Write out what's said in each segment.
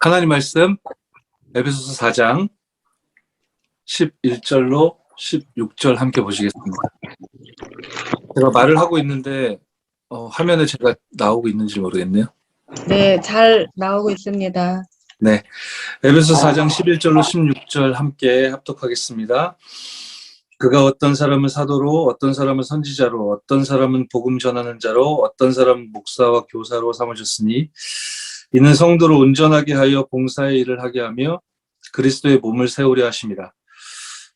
하나님 말씀 에베소서 4장 11절로 16절 함께 보시겠습니다. 제가 말을 하고 있는데 화면에 제가 나오고 있는지 모르겠네요. 네, 잘 나오고 있습니다. 네, 에베소서 4장 11절로 16절 함께 합독하겠습니다. 그가 어떤 사람은 사도로, 어떤 사람은 선지자로, 어떤 사람은 복음 전하는 자로, 어떤 사람은 목사와 교사로 삼으셨으니 이는 성도를 온전하게 하여 봉사의 일을 하게 하며 그리스도의 몸을 세우려 하심이라.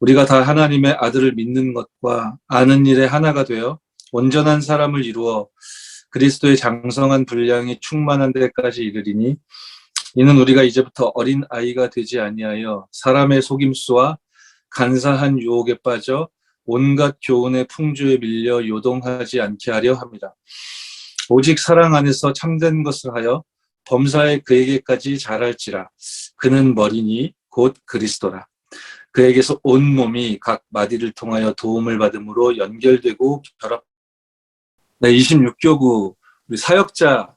우리가 다 하나님의 아들을 믿는 것과 아는 일에 하나가 되어 온전한 사람을 이루어 그리스도의 장성한 분량이 충만한 데까지 이르리니 이는 우리가 이제부터 어린 아이가 되지 아니하여 사람의 속임수와 간사한 유혹에 빠져 온갖 교훈의 풍조에 밀려 요동하지 않게 하려 합니다. 오직 사랑 안에서 참된 것을 하여 범사에 그에게까지 자랄지라. 그는 머리니 곧 그리스도라. 그에게서 온 몸이 각 마디를 통하여 도움을 받음으로 연결되고 결합. 네, 26교구 우리 사역자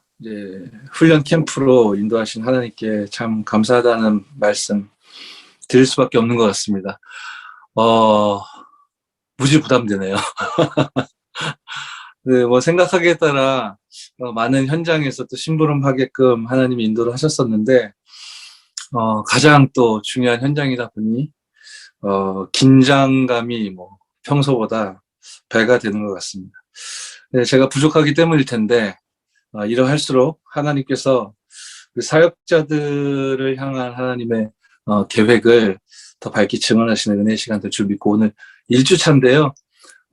훈련 캠프로 인도하신 하나님께 참 감사하다는 말씀 드릴 수밖에 없는 것 같습니다. 무지 부담되네요. 네, 뭐 생각하기에 따라 많은 현장에서 또 심부름하게끔 하나님이 인도를 하셨었는데 가장 또 중요한 현장이다 보니 긴장감이 뭐 평소보다 배가 되는 것 같습니다. 네, 제가 부족하기 때문일 텐데 이러할수록 하나님께서 그 사역자들을 향한 하나님의 계획을 더 밝게 증언하시는 은혜의 시간 될 줄 믿고 오늘 1주차인데요.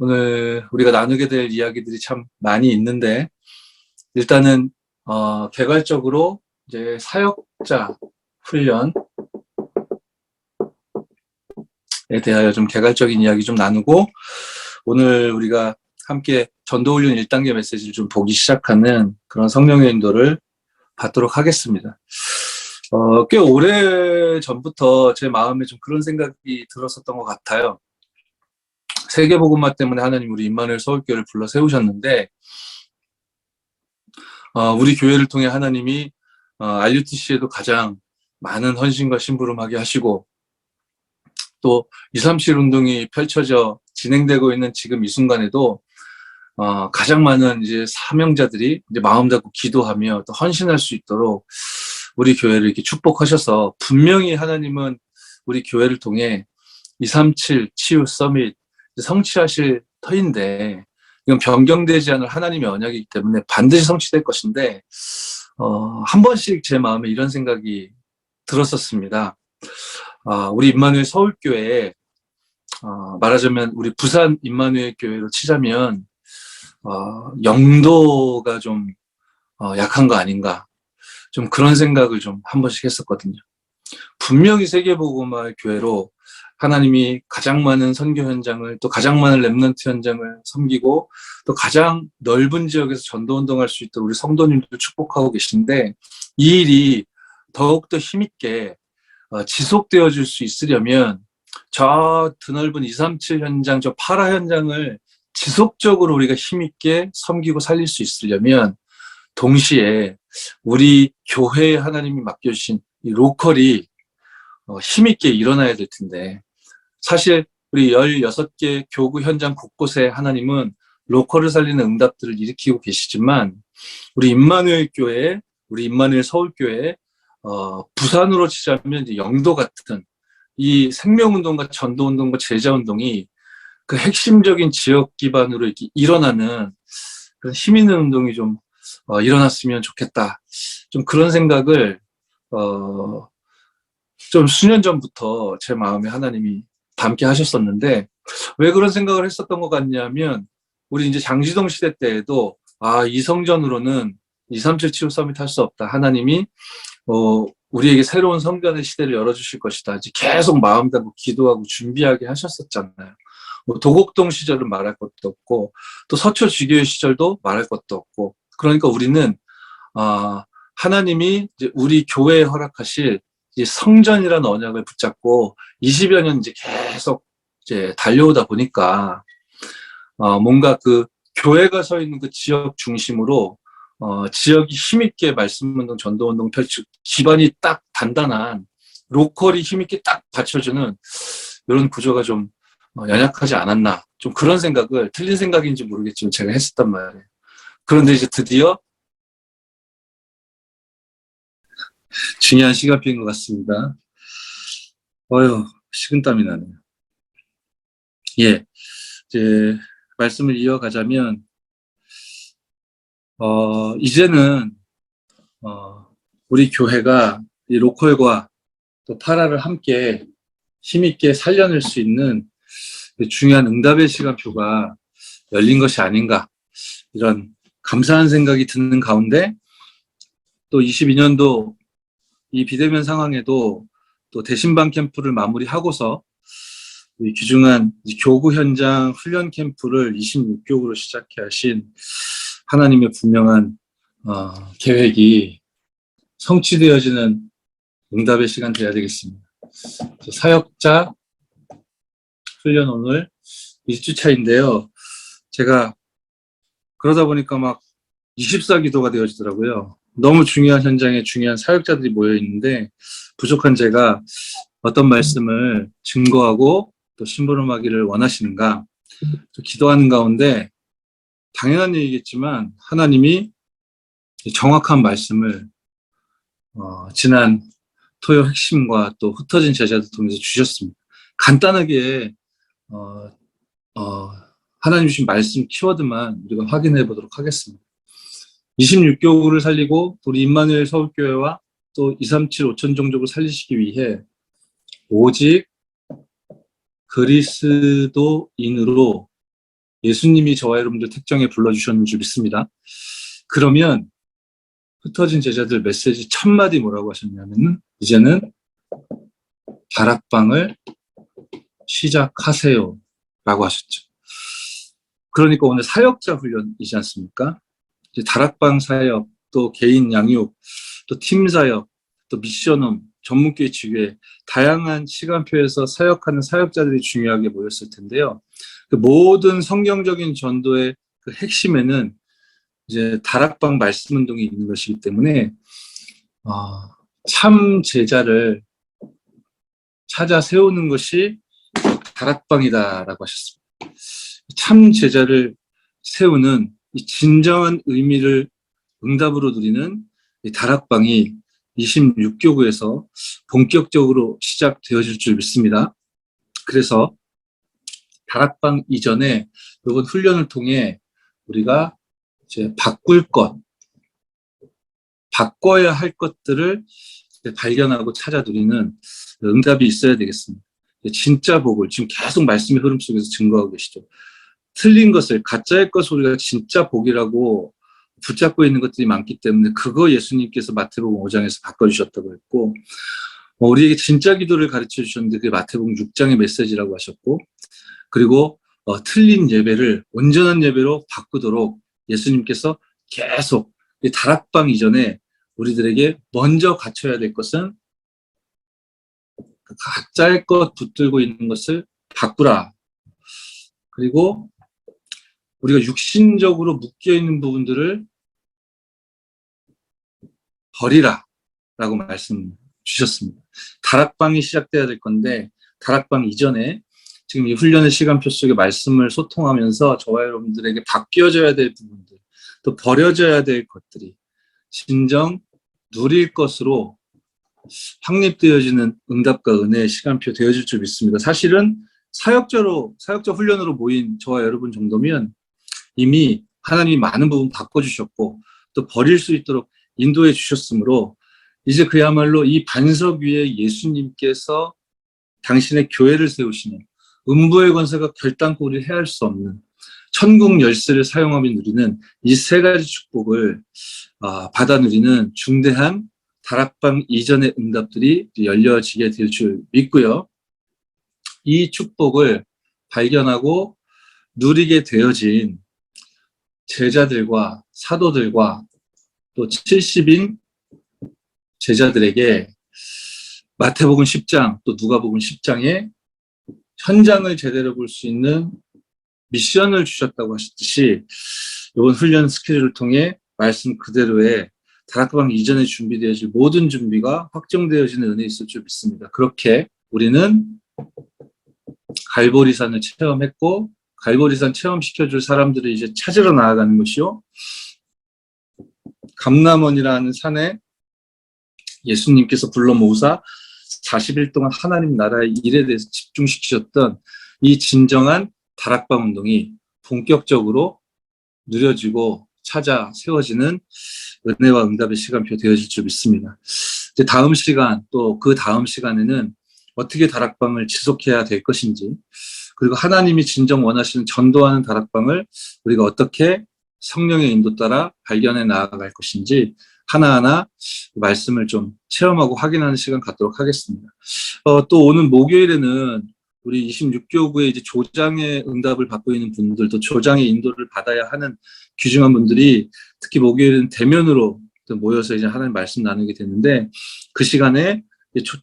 오늘 우리가 나누게 될 이야기들이 참 많이 있는데 일단은 개괄적으로 이제 사역자 훈련에 대하여 좀 개괄적인 이야기 좀 나누고 오늘 우리가 함께 전도훈련 1단계 메시지를 좀 보기 시작하는 그런 성령의 인도를 받도록 하겠습니다. 꽤 오래 전부터 제 마음에 좀 그런 생각이 들었었던 것 같아요. 세계복음화 때문에 하나님 우리 임마누엘 서울교회를 불러 세우셨는데 우리 교회를 통해 하나님이 RUTC에도 가장 많은 헌신과 심부름하게 하시고 또 237 운동이 펼쳐져 진행되고 있는 지금 이 순간에도 가장 많은 이제 사명자들이 이제 마음 닫고 기도하며 또 헌신할 수 있도록 우리 교회를 이렇게 축복하셔서 분명히 하나님은 우리 교회를 통해 237 치유 서밋 성취하실 터인데 이건 변경되지 않을 하나님의 언약이기 때문에 반드시 성취될 것인데 한 번씩 제 마음에 이런 생각이 들었었습니다. 우리 임마누엘 서울교회에 말하자면 우리 부산 임마누엘 교회로 치자면 영도가 좀 약한 거 아닌가 좀 그런 생각을 좀 한 번씩 했었거든요. 분명히 세계복음화 교회로 하나님이 가장 많은 선교 현장을 또 가장 많은 렘넌트 현장을 섬기고 또 가장 넓은 지역에서 전도운동할 수 있도록 우리 성도님들 축복하고 계신데 이 일이 더욱더 힘있게 지속되어질 수 있으려면 저 드넓은 237 현장, 저 파라 현장을 지속적으로 우리가 힘있게 섬기고 살릴 수 있으려면 동시에 우리 교회에 하나님이 맡겨주신 이 로컬이 힘있게 일어나야 될 텐데 사실 우리 16개 교구 현장 곳곳에 하나님은 로컬을 살리는 응답들을 일으키고 계시지만 우리 임마누엘 교회, 우리 임마누엘 서울교회 부산으로 치자면 이제 영도 같은 이 생명운동과 전도운동과 제자운동이 그 핵심적인 지역 기반으로 이렇게 일어나는 그런 힘 있는 운동이 좀 일어났으면 좋겠다. 좀 그런 생각을 좀 수년 전부터 제 마음에 하나님이 담게 하셨었는데 왜 그런 생각을 했었던 것 같냐면 우리 이제 장지동 시대 때에도 이 성전으로는 237 치유 서밋 할 수 없다. 하나님이 우리에게 새로운 성전의 시대를 열어주실 것이다. 이제 계속 마음 닫고 기도하고 준비하게 하셨었잖아요. 도곡동 시절은 말할 것도 없고 또 서초 지교회 시절도 말할 것도 없고 그러니까 우리는 하나님이 이제 우리 교회에 허락하실 이 성전이라는 언약을 붙잡고 20여 년 이제 계속 이제 달려오다 보니까 뭔가 그 교회가 서 있는 그 지역 중심으로 지역이 힘있게 말씀운동, 전도운동 펼치고 기반이 딱 단단한 로컬이 힘있게 딱 받쳐주는 이런 구조가 좀 연약하지 않았나. 좀 그런 생각을, 틀린 생각인지 모르겠지만 제가 했었단 말이에요. 그런데 이제 드디어 중요한 시간표인 것 같습니다. 어휴, 식은땀이 나네요. 예, 이제 말씀을 이어가자면, 이제는, 우리 교회가 이 로컬과 또 파라를 함께 힘있게 살려낼 수 있는 중요한 응답의 시간표가 열린 것이 아닌가, 이런 감사한 생각이 드는 가운데, 또 22년도 이 비대면 상황에도 또 대신방 캠프를 마무리하고서 이 귀중한 교구 현장 훈련 캠프를 26교구로 시작해 하신 하나님의 분명한 계획이 성취되어지는 응답의 시간 돼야 되겠습니다. 사역자 훈련 오늘 1주차인데요. 제가 그러다 보니까 막 24기도가 되어지더라고요. 너무 중요한 현장에 중요한 사역자들이 모여 있는데 부족한 제가 어떤 말씀을 증거하고 또 심부름하기를 원하시는가, 기도하는 가운데 당연한 얘기겠지만 하나님이 정확한 말씀을 지난 토요 핵심과 또 흩어진 제자들 통해서 주셨습니다. 간단하게 하나님 주신 말씀 키워드만 우리가 확인해 보도록 하겠습니다. 26교구를 살리고 우리 임마누엘 서울교회와 또 237 5천 종족을 살리시기 위해 오직 그리스도인으로 예수님이 저와 여러분들 택정에 불러주셨는 줄 믿습니다. 그러면 흩어진 제자들 메시지 1000마디 뭐라고 하셨냐면 이제는 다락방을 시작하세요 라고 하셨죠. 그러니까 오늘 사역자 훈련이지 않습니까? 이제 다락방 사역, 또 개인 양육, 또 팀 사역, 또 미션홈, 전문교회 지교회, 다양한 시간표에서 사역하는 사역자들이 중요하게 모였을 텐데요. 그 모든 성경적인 전도의 그 핵심에는 이제 다락방 말씀 운동이 있는 것이기 때문에 참 제자를 찾아 세우는 것이 다락방이다라고 하셨습니다. 참 제자를 세우는 이 진정한 의미를 응답으로 누리는 이 다락방이 26교구에서 본격적으로 시작되어질 줄 믿습니다. 그래서 다락방 이전에 이번 훈련을 통해 우리가 이제 바꿀 것, 바꿔야 할 것들을 발견하고 찾아 누리는 응답이 있어야 되겠습니다. 진짜 복을 지금 계속 말씀의 흐름 속에서 증거하고 계시죠. 틀린 것을, 가짜의 것을 우리가 진짜 복이라고 붙잡고 있는 것들이 많기 때문에 그거 예수님께서 마태복음 5장에서 바꿔주셨다고 했고, 우리에게 진짜 기도를 가르쳐 주셨는데 그게 마태복음 6장의 메시지라고 하셨고, 그리고 틀린 예배를 온전한 예배로 바꾸도록 예수님께서 계속 다락방 이전에 우리들에게 먼저 갖춰야 될 것은 가짜의 것 붙들고 있는 것을 바꾸라. 그리고 우리가 육신적으로 묶여있는 부분들을 버리라 라고 말씀 주셨습니다. 다락방이 시작돼야 될 건데 다락방 이전에 지금 이 훈련의 시간표 속에 말씀을 소통하면서 저와 여러분들에게 바뀌어져야 될 부분들, 또 버려져야 될 것들이 진정 누릴 것으로 확립되어지는 응답과 은혜의 시간표 되어질 줄 믿습니다. 사실은 사역자 훈련으로 모인 저와 여러분 정도면 이미 하나님이 많은 부분 바꿔주셨고 또 버릴 수 있도록 인도해 주셨으므로 이제 그야말로 이 반석 위에 예수님께서 당신의 교회를 세우시는 음부의 권세가 결단코 우리를 해할 수 없는 천국 열쇠를 사용하며 누리는 이 세 가지 축복을 받아 누리는 중대한 다락방 이전의 응답들이 열려지게 될 줄 믿고요. 이 축복을 발견하고 누리게 되어진 제자들과 사도들과 또 70인 제자들에게 마태복음 10장 또 누가복음 10장에 현장을 제대로 볼 수 있는 미션을 주셨다고 하셨듯이 이번 훈련 스케줄을 통해 말씀 그대로의 다락방 이전에 준비되어질 모든 준비가 확정되어지는 은혜 있을 줄 믿습니다. 그렇게 우리는 갈보리산을 체험했고 갈보리산 체험시켜줄 사람들을 이제 찾으러 나아가는 것이요. 감람원이라는 산에 예수님께서 불러 모으사 40일 동안 하나님 나라의 일에 대해서 집중시키셨던 이 진정한 다락방 운동이 본격적으로 누려지고 찾아 세워지는 은혜와 응답의 시간표 되어질 줄 믿습니다. 이제 다음 시간 또 그 다음 시간에는 어떻게 다락방을 지속해야 될 것인지, 그리고 하나님이 진정 원하시는 전도하는 다락방을 우리가 어떻게 성령의 인도 따라 발견해 나아갈 것인지 하나하나 말씀을 좀 체험하고 확인하는 시간 갖도록 하겠습니다. 또 오는 목요일에는 우리 26교구에 이제 조장의 응답을 받고 있는 분들, 또 조장의 인도를 받아야 하는 귀중한 분들이 특히 목요일은 대면으로 모여서 이제 하나님 말씀 나누게 되는데, 그 시간에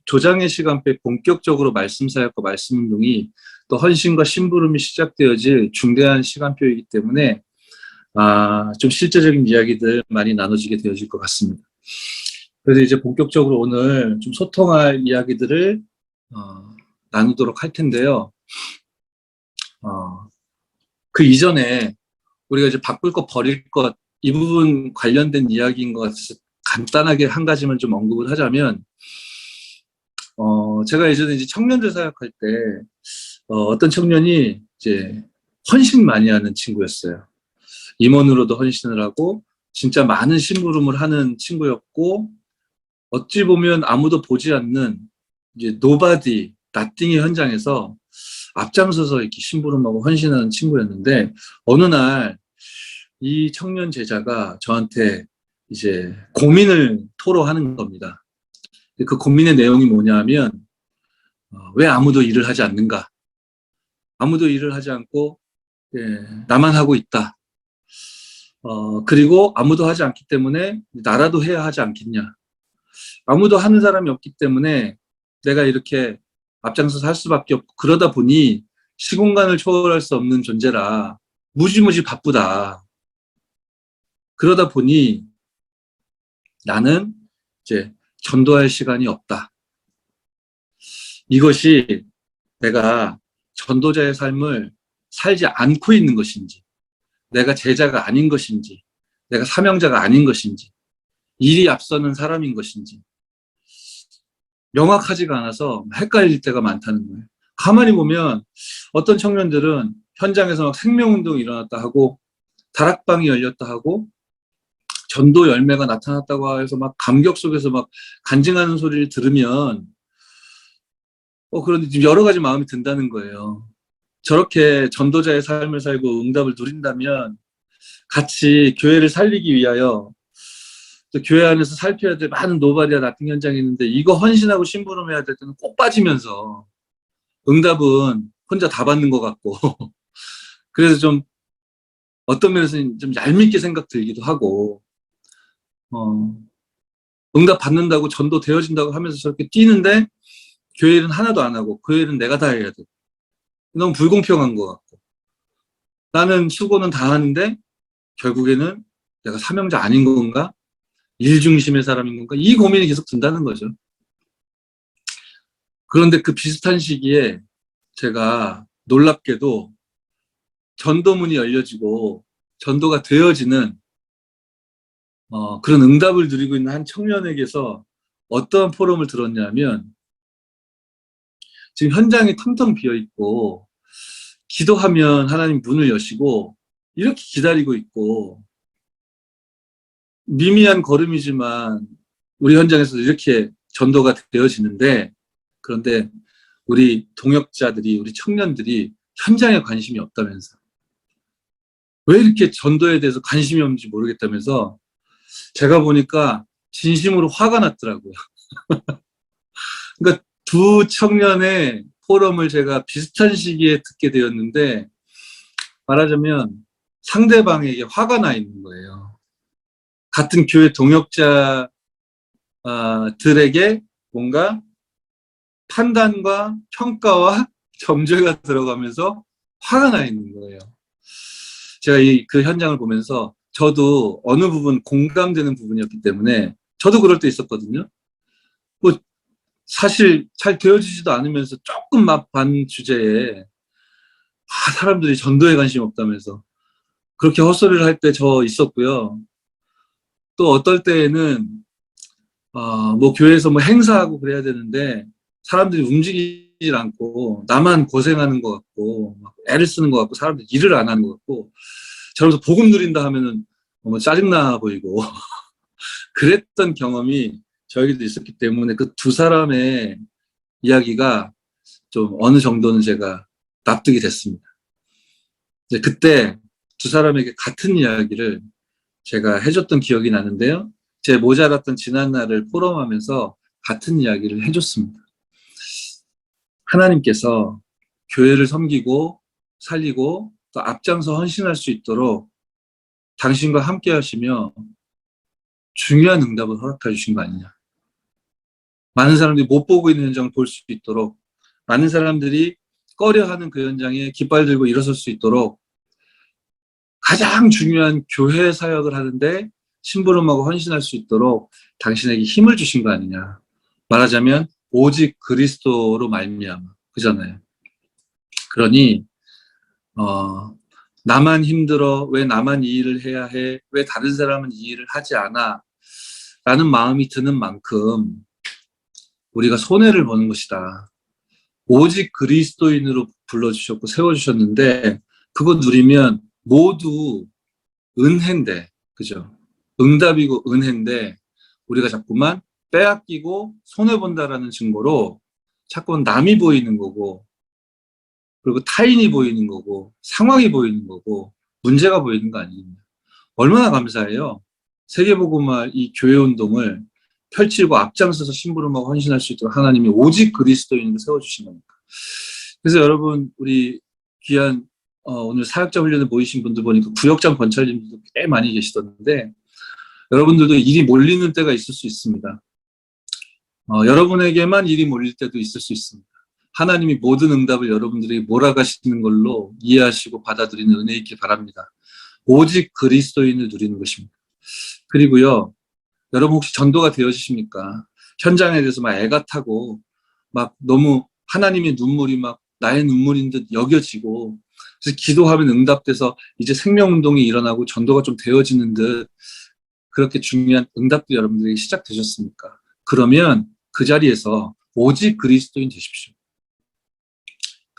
조장의 시간표에 본격적으로 말씀 사역과 말씀 운동이 또 헌신과 심부름이 시작되어질 중대한 시간표이기 때문에 좀 실제적인 이야기들 많이 나눠지게 되어질 것 같습니다. 그래서 이제 본격적으로 오늘 좀 소통할 이야기들을 나누도록 할 텐데요. 그 이전에 우리가 이제 바꿀 것, 버릴 것, 이 부분 관련된 이야기인 것 같아서 간단하게 한 가지만 좀 언급을 하자면, 제가 예전에 이제 청년들 사역할 때, 어떤 청년이 이제 헌신 많이 하는 친구였어요. 임원으로도 헌신을 하고, 진짜 많은 심부름을 하는 친구였고, 어찌 보면 아무도 보지 않는 이제 노바디, 나띵의 현장에서 앞장서서 이렇게 심부름하고 헌신하는 친구였는데, 어느 날 이 청년 제자가 저한테 이제 고민을 토로하는 겁니다. 그 고민의 내용이 뭐냐면, 왜 아무도 일을 하지 않는가? 아무도 일을 하지 않고, 나만 하고 있다. 그리고 아무도 하지 않기 때문에 나라도 해야 하지 않겠냐. 아무도 하는 사람이 없기 때문에 내가 이렇게 앞장서서 할 수밖에 없고, 그러다 보니 시공간을 초월할 수 없는 존재라 무지무지 바쁘다. 그러다 보니 나는 이제 전도할 시간이 없다. 이것이 내가 전도자의 삶을 살지 않고 있는 것인지, 내가 제자가 아닌 것인지, 내가 사명자가 아닌 것인지, 일이 앞서는 사람인 것인지 명확하지가 않아서 헷갈릴 때가 많다는 거예요. 가만히 보면 어떤 청년들은 현장에서 막 생명운동이 일어났다 하고, 다락방이 열렸다 하고, 전도 열매가 나타났다고 해서 막 감격 속에서 막 간증하는 소리를 들으면 그런데 지금 여러 가지 마음이 든다는 거예요. 저렇게 전도자의 삶을 살고 응답을 누린다면 같이 교회를 살리기 위하여 또 교회 안에서 살펴야 될 많은 노바디와 나띵 현장이 있는데, 이거 헌신하고 심부름해야 될 때는 꼭 빠지면서 응답은 혼자 다 받는 것 같고 그래서 좀 어떤 면에서는 좀 얄밉게 생각 들기도 하고, 응답 받는다고 전도 되어진다고 하면서 저렇게 뛰는데 교회 일은 하나도 안 하고 그 일은 내가 다 해야 돼. 너무 불공평한 것 같고, 나는 수고는 다 하는데 결국에는 내가 사명자 아닌 건가? 일 중심의 사람인 건가? 이 고민이 계속 든다는 거죠. 그런데 그 비슷한 시기에 제가 놀랍게도 전도문이 열려지고 전도가 되어지는 그런 응답을 누리고 있는 한 청년에게서 어떠한 포럼을 들었냐면, 지금 현장이 텅텅 비어있고 기도하면 하나님 문을 여시고 이렇게 기다리고 있고, 미미한 걸음이지만 우리 현장에서도 이렇게 전도가 되어지는데, 그런데 우리 동역자들이, 우리 청년들이 현장에 관심이 없다면서, 왜 이렇게 전도에 대해서 관심이 없는지 모르겠다면서, 제가 보니까 진심으로 화가 났더라고요. 그러니까 두 청년의 포럼을 제가 비슷한 시기에 듣게 되었는데, 말하자면 상대방에게 화가 나 있는 거예요. 같은 교회 동역자들에게 뭔가 판단과 평가와 점죄가 들어가면서 화가 나 있는 거예요. 제가 그 현장을 보면서 저도 어느 부분 공감되는 부분이었기 때문에 저도 그럴 때 있었거든요. 뭐 사실 잘 되어지지도 않으면서 조금 막 반 주제에 사람들이 전도에 관심 없다면서 그렇게 헛소리를 할 때 저 있었고요. 또 어떨 때에는 뭐 교회에서 뭐 행사하고 그래야 되는데 사람들이 움직이질 않고 나만 고생하는 것 같고 막 애를 쓰는 것 같고 사람들이 일을 안 하는 것 같고 저러면서 복음 누린다 하면은 뭐 짜증나 보이고 그랬던 경험이 저에게도 있었기 때문에 그 두 사람의 이야기가 좀 어느 정도는 제가 납득이 됐습니다. 이제 그때 두 사람에게 같은 이야기를 제가 해줬던 기억이 나는데요. 제 모자랐던 지난날을 포럼하면서 같은 이야기를 해줬습니다. 하나님께서 교회를 섬기고 살리고 또 앞장서 헌신할 수 있도록 당신과 함께 하시며 중요한 응답을 허락해 주신 거 아니냐. 많은 사람들이 못 보고 있는 현장을 볼 수 있도록 많은 사람들이 꺼려하는 그 현장에 깃발 들고 일어설 수 있도록 가장 중요한 교회 사역을 하는데 심부름하고 헌신할 수 있도록 당신에게 힘을 주신 거 아니냐. 말하자면 오직 그리스도로 말미암아 그잖아요. 그러니 나만 힘들어 왜 나만 이 일을 해야 해 왜 다른 사람은 이 일을 하지 않아 라는 마음이 드는 만큼 우리가 손해를 보는 것이다. 오직 그리스도인으로 불러주셨고 세워주셨는데 그거 누리면 모두 은혜인데 그죠? 응답이고 은혜인데 우리가 자꾸만 빼앗기고 손해본다라는 증거로 자꾸만 남이 보이는 거고 그리고 타인이 보이는 거고 상황이 보이는 거고 문제가 보이는 거 아닙니까? 얼마나 감사해요. 세계복음화 이 교회 운동을 펼치고 앞장서서 심부름하고 헌신할 수 있도록 하나님이 오직 그리스도인으로 세워주신 겁니다. 그래서 여러분 우리 귀한 오늘 사역자 훈련에 모이신 분들 보니까 구역장 권찰님들도 꽤 많이 계시던데 여러분들도 일이 몰리는 때가 있을 수 있습니다. 여러분에게만 일이 몰릴 때도 있을 수 있습니다. 하나님이 모든 응답을 여러분들에게 몰아가시는 걸로 이해하시고 받아들이는 은혜 있길 바랍니다. 오직 그리스도인을 누리는 것입니다. 그리고요, 여러분 혹시 전도가 되어지십니까? 현장에 대해서 막 애가 타고 막 너무 하나님의 눈물이 막 나의 눈물인 듯 여겨지고 그래서 기도하면 응답돼서 이제 생명운동이 일어나고 전도가 좀 되어지는 듯 그렇게 중요한 응답도 여러분들에게 시작되셨습니까? 그러면 그 자리에서 오직 그리스도인 되십시오.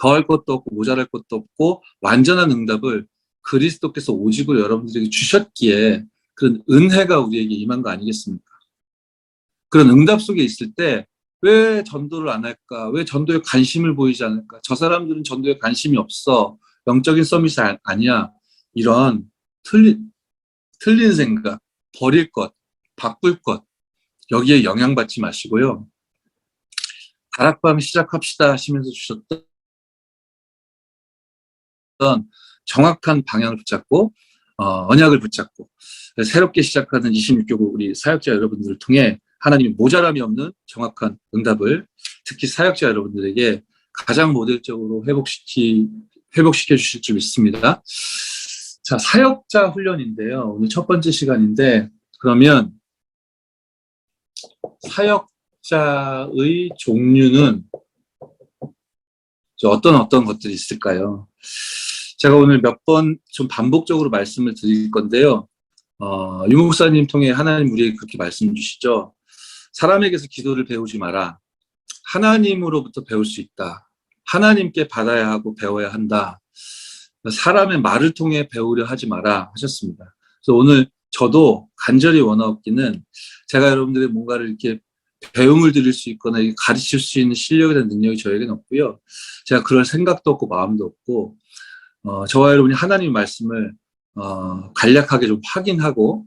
더할 것도 없고 모자랄 것도 없고 완전한 응답을 그리스도께서 오직으로 여러분들에게 주셨기에 그런 은혜가 우리에게 임한 거 아니겠습니까? 그런 응답 속에 있을 때 왜 전도를 안 할까? 왜 전도에 관심을 보이지 않을까? 저 사람들은 전도에 관심이 없어. 영적인 서밋이 아니야. 이런 틀린 생각, 버릴 것, 바꿀 것 여기에 영향받지 마시고요. 다락방 시작합시다 하시면서 주셨던 정확한 방향을 붙잡고 언약을 붙잡고 새롭게 시작하는 26교구 우리 사역자 여러분들을 통해 하나님이 모자람이 없는 정확한 응답을 특히 사역자 여러분들에게 가장 모델적으로 회복시켜 주실 줄 믿습니다. 자, 사역자 훈련인데요. 오늘 첫 번째 시간인데 그러면 사역자의 종류는 어떤 것들이 있을까요? 제가 오늘 몇 번 좀 반복적으로 말씀을 드릴 건데요. 유 목사님 통해 하나님 우리에게 그렇게 말씀 주시죠. 사람에게서 기도를 배우지 마라. 하나님으로부터 배울 수 있다. 하나님께 받아야 하고 배워야 한다. 사람의 말을 통해 배우려 하지 마라 하셨습니다. 그래서 오늘 저도 간절히 원하옵기는 제가 여러분들의 뭔가를 이렇게 배움을 드릴 수 있거나 가르칠 수 있는 실력이나 능력이 저에게는 없고요. 제가 그럴 생각도 없고 마음도 없고 저와 여러분이 하나님의 말씀을 간략하게 좀 확인하고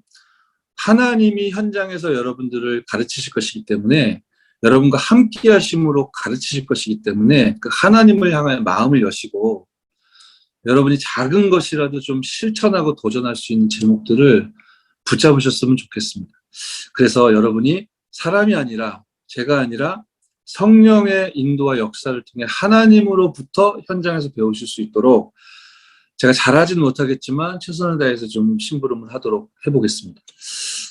하나님이 현장에서 여러분들을 가르치실 것이기 때문에 여러분과 함께 하심으로 가르치실 것이기 때문에 그 하나님을 향한 마음을 여시고 여러분이 작은 것이라도 좀 실천하고 도전할 수 있는 제목들을 붙잡으셨으면 좋겠습니다. 그래서 여러분이 사람이 아니라 제가 아니라 성령의 인도와 역사를 통해 하나님으로부터 현장에서 배우실 수 있도록 제가 잘하지는 못하겠지만 최선을 다해서 좀 심부름을 하도록 해보겠습니다.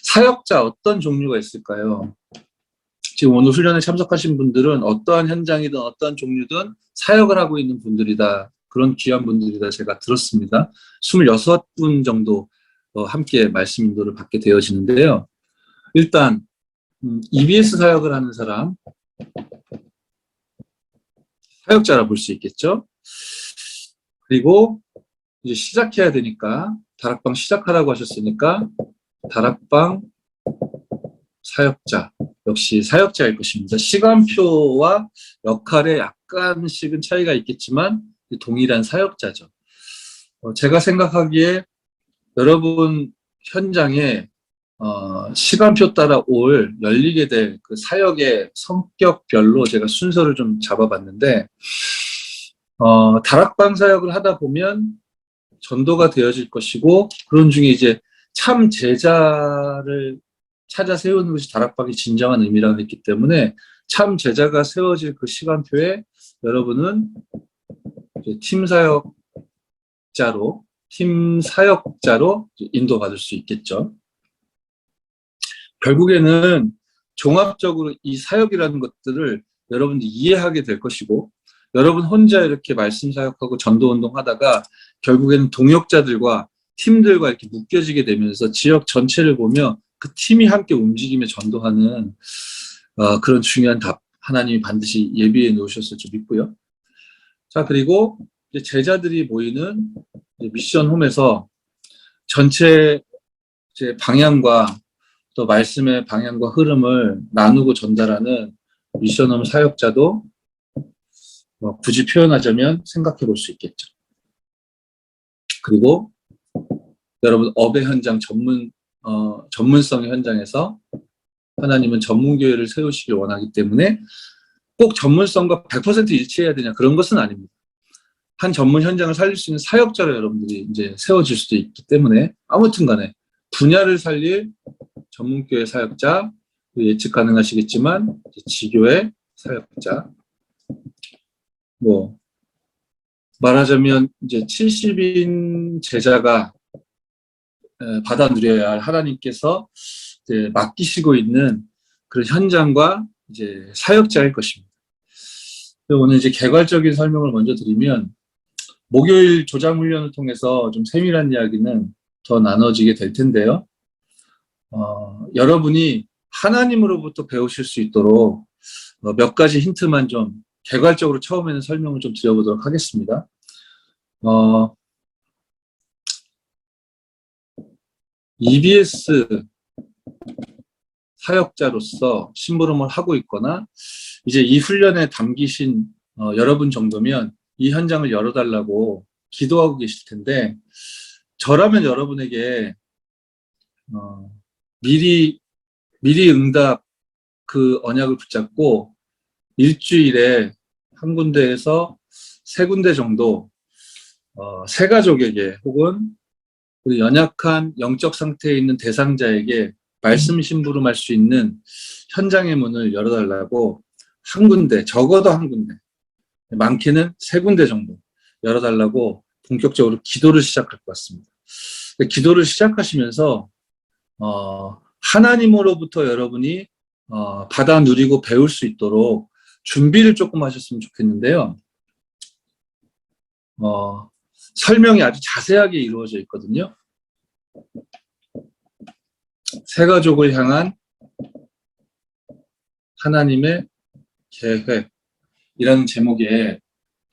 사역자 어떤 종류가 있을까요? 지금 오늘 훈련에 참석하신 분들은 어떠한 현장이든 어떠한 종류든 사역을 하고 있는 분들이다. 그런 귀한 분들이다 제가 들었습니다. 26분 정도 함께 말씀 인도를 받게 되어지는데요. 일단 EBS 사역을 하는 사람, 사역자라 볼 수 있겠죠. 그리고 이제 시작해야 되니까 다락방 시작하라고 하셨으니까 다락방 사역자, 역시 사역자일 것입니다. 시간표와 역할에 약간씩은 차이가 있겠지만 동일한 사역자죠. 제가 생각하기에 여러분 현장에 시간표 따라 열리게 될 그 사역의 성격별로 제가 순서를 좀 잡아봤는데, 다락방 사역을 하다 보면 전도가 되어질 것이고, 그런 중에 이제 참 제자를 찾아 세우는 것이 다락방의 진정한 의미라고 했기 때문에 참 제자가 세워질 그 시간표에 여러분은 이제 팀 사역자로 인도받을 수 있겠죠. 결국에는 종합적으로 이 사역이라는 것들을 여러분들이 이해하게 될 것이고, 여러분 혼자 이렇게 말씀 사역하고 전도 운동 하다가 결국에는 동역자들과 팀들과 이렇게 묶여지게 되면서 지역 전체를 보며 그 팀이 함께 움직이며 전도하는 그런 중요한 답 하나님이 반드시 예비해 놓으셨을 줄 믿고요. 자, 그리고 이제 제자들이 모이는 미션 홈에서 전체 이제 방향과 또 말씀의 방향과 흐름을 나누고 전달하는 미션홈 사역자도 굳이 표현하자면 생각해 볼 수 있겠죠. 그리고 여러분 업의 현장 전문성의 현장에서 하나님은 전문교회를 세우시길 원하기 때문에 꼭 전문성과 100% 일치해야 되냐 그런 것은 아닙니다. 한 전문 현장을 살릴 수 있는 사역자로 여러분들이 이제 세워질 수도 있기 때문에 아무튼 간에 분야를 살릴 전문교회 사역자, 예측 가능하시겠지만 지교회 사역자, 말하자면 이제 70인 제자가 받아 누려야 할 하나님께서 이제 맡기시고 있는 그런 현장과 이제 사역자일 것입니다. 오늘 이제 개괄적인 설명을 먼저 드리면 목요일 조장 훈련을 통해서 좀 세밀한 이야기는 더 나눠지게 될 텐데요. 여러분이 하나님으로부터 배우실 수 있도록 몇 가지 힌트만 좀 개괄적으로 처음에는 설명을 좀 드려보도록 하겠습니다. EBS 사역자로서 심부름을 하고 있거나 이제 이 훈련에 담기신 여러분 정도면 이 현장을 열어달라고 기도하고 계실 텐데, 저라면 여러분에게 미리 응답 그 언약을 붙잡고 일주일에 한 군데에서 세 군데 정도 세 가족에게 혹은 우리 연약한 영적 상태에 있는 대상자에게 말씀 심부름할 수 있는 현장의 문을 열어달라고 한 군데, 적어도 한 군데, 많게는 세 군데 정도 열어달라고 본격적으로 기도를 시작할 것 같습니다. 기도를 시작하시면서 하나님으로부터 여러분이 받아 누리고 배울 수 있도록 준비를 조금 하셨으면 좋겠는데요. 설명이 아주 자세하게 이루어져 있거든요. 세 가족을 향한 하나님의 계획이라는 제목의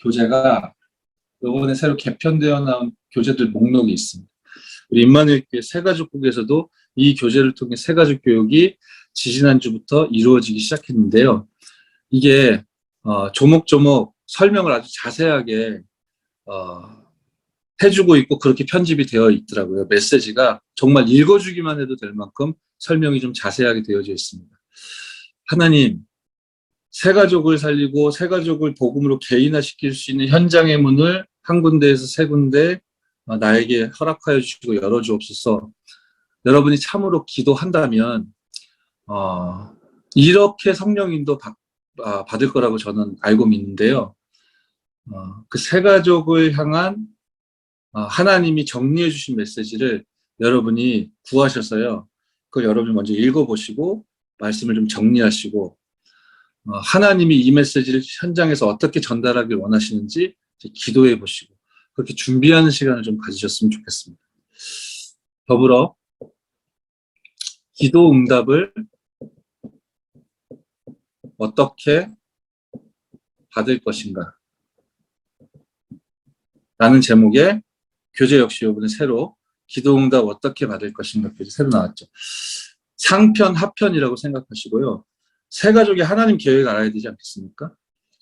교재가 이번에 새로 개편되어 나온 교재들 목록이 있습니다. 우리 임마누엘 교회 새가족국에서도 이 교재를 통해 새가족 교육이 지지난주부터 이루어지기 시작했는데요. 이게 조목조목 설명을 아주 자세하게 해주고 있고 그렇게 편집이 되어 있더라고요. 메시지가 정말 읽어주기만 해도 될 만큼 설명이 좀 자세하게 되어져 있습니다. 하나님, 새가족을 살리고 새가족을 복음으로 개인화시킬 수 있는 현장의 문을 한 군데에서 세 군데 나에게 허락하여 주시고 열어주옵소서. 여러분이 참으로 기도한다면 이렇게 성령인도 받을 거라고 저는 알고 믿는데요. 그 새가족을 향한 하나님이 정리해 주신 메시지를 여러분이 구하셔서요. 그걸 여러분이 먼저 읽어보시고 말씀을 좀 정리하시고 하나님이 이 메시지를 현장에서 어떻게 전달하길 원하시는지 기도해 보시고 그렇게 준비하는 시간을 좀 가지셨으면 좋겠습니다. 더불어 기도 응답을 어떻게 받을 것인가 라는 제목의 교재 역시 이번에 새로 기도 응답 어떻게 받을 것인가 교재 새로 나왔죠. 상편, 하편이라고 생각하시고요. 세 가족이 하나님 계획을 알아야 되지 않겠습니까?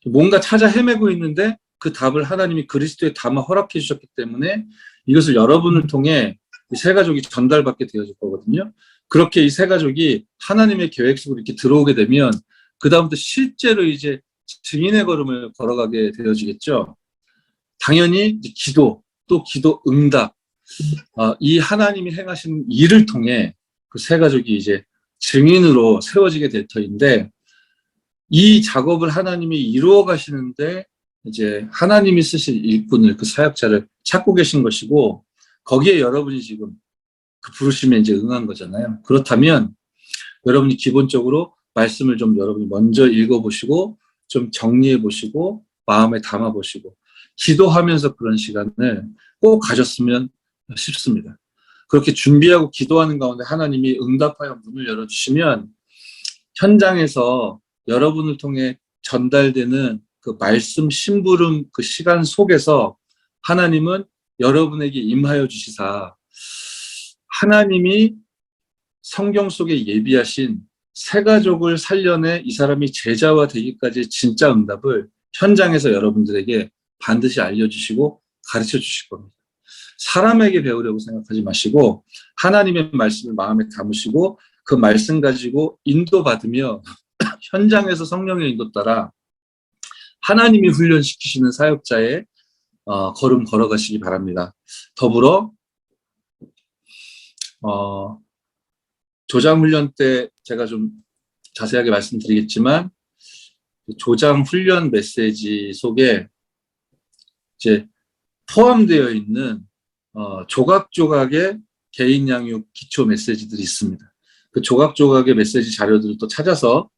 뭔가 찾아 헤매고 있는데 그 답을 하나님이 그리스도에 담아 허락해 주셨기 때문에 이것을 여러분을 통해 이 세 가족이 전달받게 되어질 거거든요. 그렇게 이 세 가족이 하나님의 계획 속으로 이렇게 들어오게 되면 그 다음부터 실제로 이제 증인의 걸음을 걸어가게 되어지겠죠. 당연히 이제 기도, 또 기도 응답, 이 하나님이 행하신 일을 통해 그 세 가족이 이제 증인으로 세워지게 될 터인데 이 작업을 하나님이 이루어 가시는데 이제 하나님이 쓰실 일꾼을 그 사역자를 찾고 계신 것이고 거기에 여러분이 지금 그 부르심에 이제 응한 거잖아요. 그렇다면 여러분이 기본적으로 말씀을 좀 여러분이 먼저 읽어보시고 좀 정리해보시고 마음에 담아보시고 기도하면서 그런 시간을 꼭 가졌으면 싶습니다. 그렇게 준비하고 기도하는 가운데 하나님이 응답하여 문을 열어주시면 현장에서 여러분을 통해 전달되는 그 말씀 심부름 그 시간 속에서 하나님은 여러분에게 임하여 주시사 하나님이 성경 속에 예비하신 세 가족을 살려내 이 사람이 제자와 되기까지 진짜 응답을 현장에서 여러분들에게 반드시 알려주시고 가르쳐 주실 겁니다. 사람에게 배우려고 생각하지 마시고 하나님의 말씀을 마음에 담으시고 그 말씀 가지고 인도받으며 현장에서 성령의 인도 따라 하나님이 훈련시키시는 사역자의 걸음 걸어가시기 바랍니다. 더불어 조장훈련 때 제가 좀 자세하게 말씀드리겠지만 조장훈련 메시지 속에 이제 포함되어 있는 조각조각의 개인 양육 기초 메시지들이 있습니다. 그 조각조각의 메시지 자료들을 또 찾아서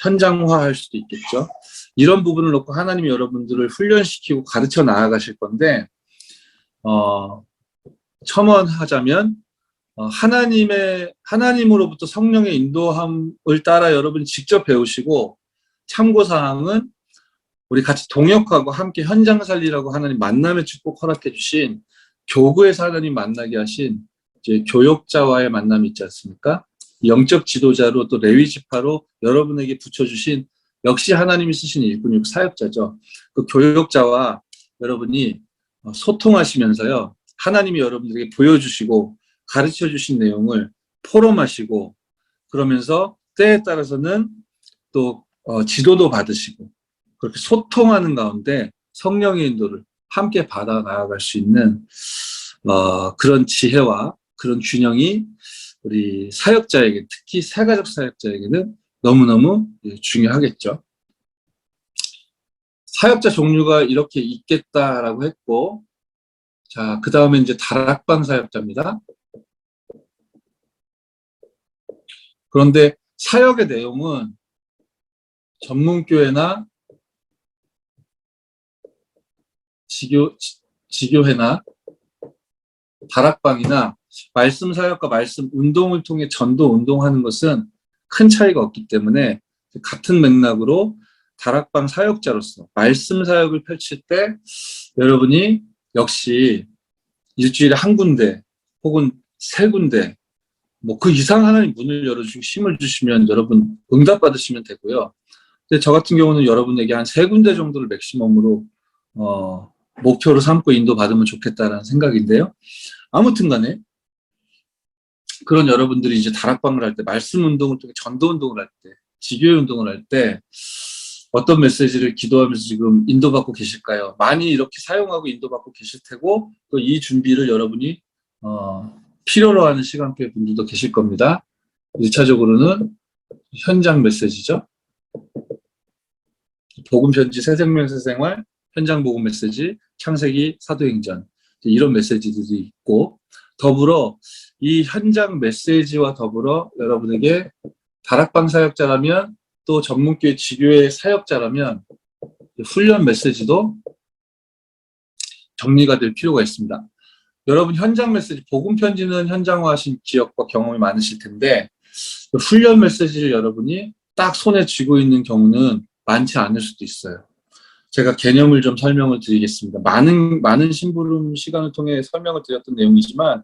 현장화할 수도 있겠죠. 이런 부분을 놓고 하나님이 여러분들을 훈련시키고 가르쳐 나아가실 건데 첨언하자면 하나님으로부터 성령의 인도함을 따라 여러분이 직접 배우시고 참고사항은 우리 같이 동역하고 함께 현장 살리라고 하나님 만남의 축복 허락해 주신 교구에서 하나님 만나게 하신 이제 교역자와의 만남이 있지 않습니까? 영적 지도자로 또 레위 지파로 여러분에게 붙여주신 역시 하나님이 쓰신 일꾼이고 사역자죠. 그 교역자와 여러분이 소통하시면서요. 하나님이 여러분들에게 보여주시고 가르쳐 주신 내용을 포럼하시고 그러면서 때에 따라서는 또 지도도 받으시고 그렇게 소통하는 가운데 성령의 인도를 함께 받아 나아갈 수 있는 그런 지혜와 그런 균형이 우리 사역자에게 특히 세가족 사역자에게는 너무너무 중요하겠죠. 사역자 종류가 이렇게 있겠다라고 했고 자, 그 다음에 이제 다락방 사역자입니다. 그런데 사역의 내용은 전문교회나 지교회나 다락방이나 말씀 사역과 말씀 운동을 통해 전도 운동하는 것은 큰 차이가 없기 때문에 같은 맥락으로 다락방 사역자로서 말씀 사역을 펼칠 때 여러분이 역시 일주일에 한 군데 혹은 세 군데 뭐 그 이상 하나님 문을 열어주시고 힘을 주시면 여러분 응답받으시면 되고요. 근데 저 같은 경우는 여러분에게 한 세 군데 정도를 맥시멈으로 목표로 삼고 인도받으면 좋겠다라는 생각인데요. 아무튼 간에 그런 여러분들이 이제 다락방을 할 때 말씀 운동을 통해 전도 운동을 할 때 지교회 운동을 할 때 어떤 메시지를 기도하면서 지금 인도받고 계실까요? 많이 이렇게 사용하고 인도받고 계실 테고 또 이 준비를 여러분이 필요로 하는 시간표의 분들도 계실 겁니다. 1차적으로는 현장 메시지죠. 복음 편지 새생명 새생활 현장 복음 메시지 창세기 사도행전 이런 메시지들이 있고, 더불어 이 현장 메시지와 더불어 여러분에게 다락방 사역자라면 또 전문교회 지교회 사역자라면 훈련 메시지도 정리가 될 필요가 있습니다. 여러분 현장 메시지, 복음 편지는 현장화하신 지역과 경험이 많으실 텐데 훈련 메시지를 여러분이 딱 손에 쥐고 있는 경우는 많지 않을 수도 있어요. 제가 개념을 좀 설명을 드리겠습니다. 많은 심부름 시간을 통해 설명을 드렸던 내용이지만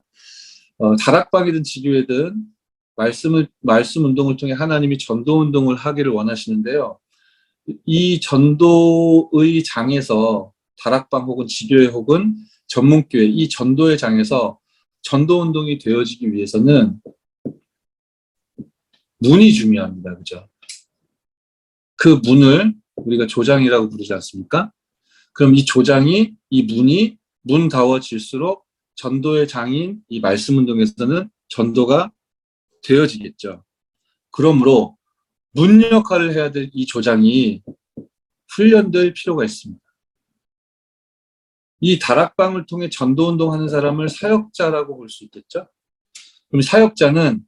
다락방이든 지교회든 말씀 운동을 통해 하나님이 전도 운동을 하기를 원하시는데요. 이 전도의 장에서 다락방 혹은 지교회 혹은 전문교회 이 전도의 장에서 전도 운동이 되어지기 위해서는 문이 중요합니다. 그죠? 그 문을 우리가 조장이라고 부르지 않습니까? 그럼 이 조장이, 이 문이 문다워질수록 전도의 장인 이 말씀 운동에서는 전도가 되어지겠죠. 그러므로 문 역할을 해야 될 이 조장이 훈련될 필요가 있습니다. 이 다락방을 통해 전도 운동하는 사람을 사역자라고 볼 수 있겠죠. 그럼 사역자는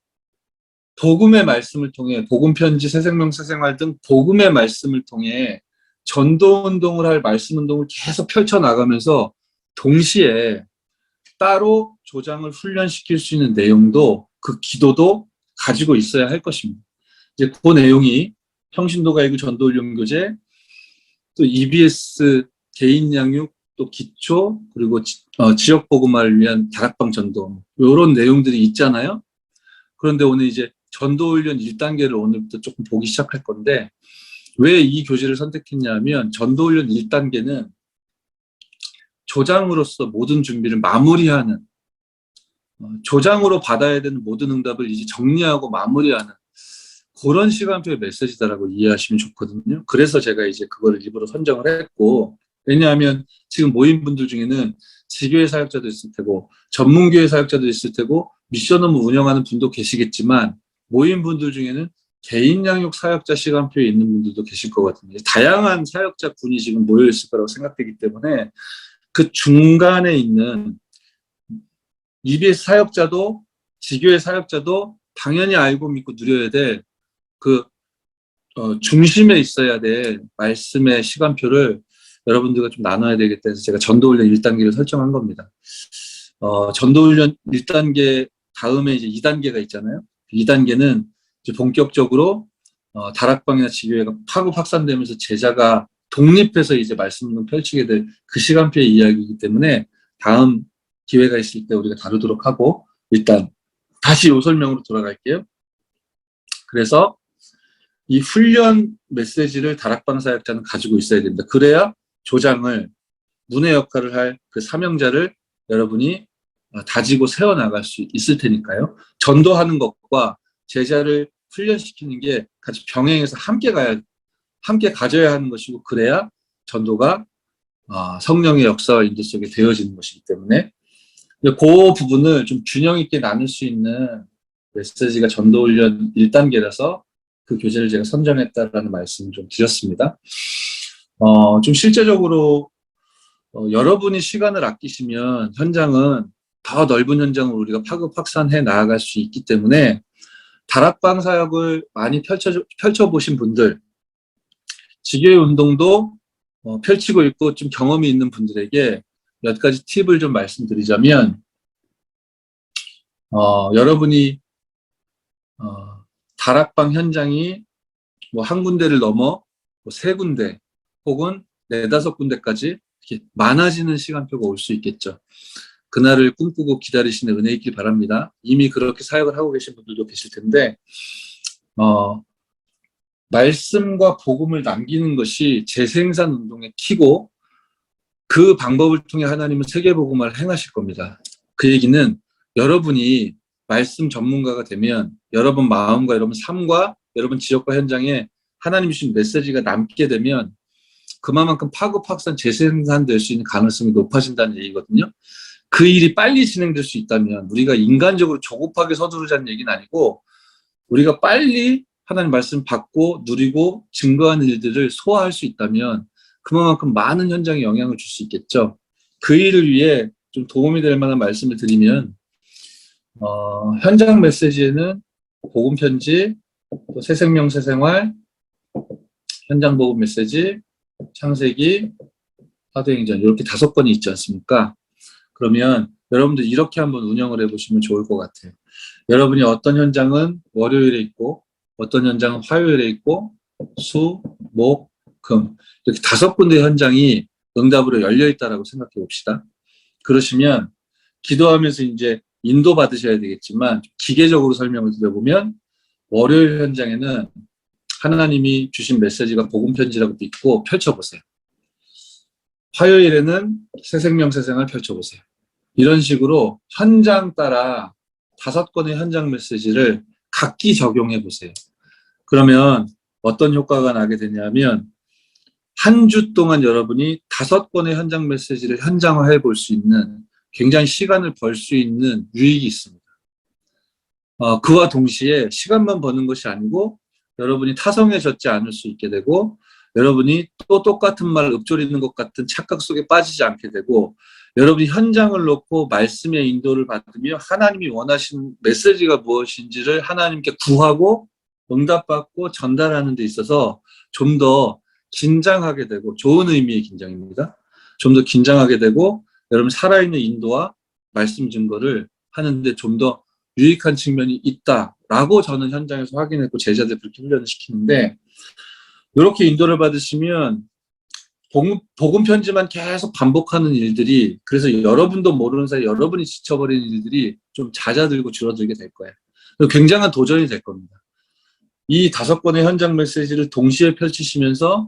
복음의 말씀을 통해 복음 편지, 새생명, 새생활 등 복음의 말씀을 통해 전도 운동을 할 말씀 운동을 계속 펼쳐 나가면서 동시에 따로 조장을 훈련시킬 수 있는 내용도 그 기도도 가지고 있어야 할 것입니다. 이제 그 내용이 평신도가이구 전도훈련교재, 또 EBS 개인 양육, 또 기초, 그리고 지역 복음화를 위한 다락방 전도 이런 내용들이 있잖아요. 그런데 오늘 이제 전도훈련 1단계를 오늘부터 조금 보기 시작할 건데 왜 이 교재를 선택했냐면 전도훈련 1단계는 조장으로서 모든 준비를 마무리하는 조장으로 받아야 되는 모든 응답을 이제 정리하고 마무리하는 그런 시간표의 메시지다라고 이해하시면 좋거든요. 그래서 제가 이제 그거를 일부러 선정을 했고, 왜냐하면 지금 모인 분들 중에는 지교회 사역자도 있을 테고 전문교회 사역자도 있을 테고 미션 업무 운영하는 분도 계시겠지만 모인 분들 중에는 개인 양육 사역자 시간표에 있는 분들도 계실 거거든요. 다양한 사역자 군이 지금 모여 있을 거라고 생각되기 때문에 그 중간에 있는 EBS 사역자도 지교회 사역자도 당연히 알고 믿고 누려야 될 그 중심에 있어야 될 말씀의 시간표를 여러분들과 좀 나눠야 되겠다 해서 제가 전도훈련 1단계를 설정한 겁니다. 전도훈련 1단계 다음에 이제 2단계가 있잖아요. 2단계는 이제 본격적으로 다락방이나 지교회가 파급 확산되면서 제자가 독립해서 이제 말씀을 펼치게 될 그 시간표의 이야기이기 때문에 다음 기회가 있을 때 우리가 다루도록 하고 일단 다시 요 설명으로 돌아갈게요. 그래서 이 훈련 메시지를 다락방 사역자는 가지고 있어야 됩니다. 그래야 조장을 문의 역할을 할 그 사명자를 여러분이 다지고 세워나갈 수 있을 테니까요. 전도하는 것과 제자를 훈련시키는 게 같이 병행해서 함께 가져야 하는 것이고 그래야 전도가 성령의 역사와 인도 속에 되어지는 것이기 때문에 그 부분을 좀 균형 있게 나눌 수 있는 메시지가 전도훈련 1단계라서 그 교재를 제가 선정했다라는 말씀을 좀 드렸습니다. 좀 실제적으로 여러분이 시간을 아끼시면 현장은 더 넓은 현장으로 우리가 파급 확산해 나아갈 수 있기 때문에 다락방 사역을 많이 펼쳐보신 분들, 지교회 운동도 펼치고 있고 좀 경험이 있는 분들에게 몇 가지 팁을 좀 말씀드리자면 여러분이 다락방 현장이 뭐 한 군데를 넘어 뭐 세 군데 혹은 네다섯 군데까지 이렇게 많아지는 시간표가 올 수 있겠죠. 그날을 꿈꾸고 기다리시는 은혜 있길 바랍니다. 이미 그렇게 사역을 하고 계신 분들도 계실 텐데 말씀과 복음을 남기는 것이 재생산 운동의 키고 그 방법을 통해 하나님은 세계복음화를 행하실 겁니다. 그 얘기는 여러분이 말씀 전문가가 되면 여러분 마음과 여러분 삶과 여러분 지역과 현장에 하나님이 주신 메시지가 남게 되면 그만큼 파급 확산 재생산될 수 있는 가능성이 높아진다는 얘기거든요. 그 일이 빨리 진행될 수 있다면 우리가 인간적으로 조급하게 서두르자는 얘기는 아니고 우리가 빨리 하나님 말씀 받고 누리고 증거하는 일들을 소화할 수 있다면 그만큼 많은 현장에 영향을 줄 수 있겠죠. 그 일을 위해 좀 도움이 될 만한 말씀을 드리면, 현장 메시지에는 복음 편지, 또 새생명 새생활, 현장 복음 메시지, 창세기, 사도행전 이렇게 5건이 있지 않습니까? 그러면 여러분들 이렇게 한번 운영을 해보시면 좋을 것 같아요. 여러분이 어떤 현장은 월요일에 있고, 어떤 현장은 화요일에 있고, 수, 목, 금 이렇게 5군데 현장이 응답으로 열려 있다라고 생각해 봅시다. 그러시면 기도하면서 이제 인도 받으셔야 되겠지만 기계적으로 설명을 드려보면 월요일 현장에는 하나님이 주신 메시지가 복음 편지라고 믿고 펼쳐보세요. 화요일에는 새생명 새생활 펼쳐보세요. 이런 식으로 현장 따라 5건의 현장 메시지를 각기 적용해 보세요. 그러면 어떤 효과가 나게 되냐면 한 주 동안 여러분이 5건의 현장 메시지를 현장화해 볼 수 있는 굉장히 시간을 벌 수 있는 유익이 있습니다. 그와 동시에 시간만 버는 것이 아니고 여러분이 타성해졌지 않을 수 있게 되고 여러분이 또 똑같은 말을 읊조리는 것 같은 착각 속에 빠지지 않게 되고 여러분이 현장을 놓고 말씀의 인도를 받으며 하나님이 원하시는 메시지가 무엇인지를 하나님께 구하고 응답받고 전달하는 데 있어서 좀 더 긴장하게 되고 좋은 의미의 긴장입니다. 좀 더 긴장하게 되고 여러분 살아있는 인도와 말씀 증거를 하는데 좀 더 유익한 측면이 있다라고 저는 현장에서 확인했고 제자들 그렇게 훈련을 시키는데 이렇게 인도를 받으시면 복음 편지만 계속 반복하는 일들이 그래서 여러분도 모르는 사이 여러분이 지쳐버리는 일들이 좀 잦아들고 줄어들게 될 거예요. 굉장한 도전이 될 겁니다. 이 5건의 현장 메시지를 동시에 펼치시면서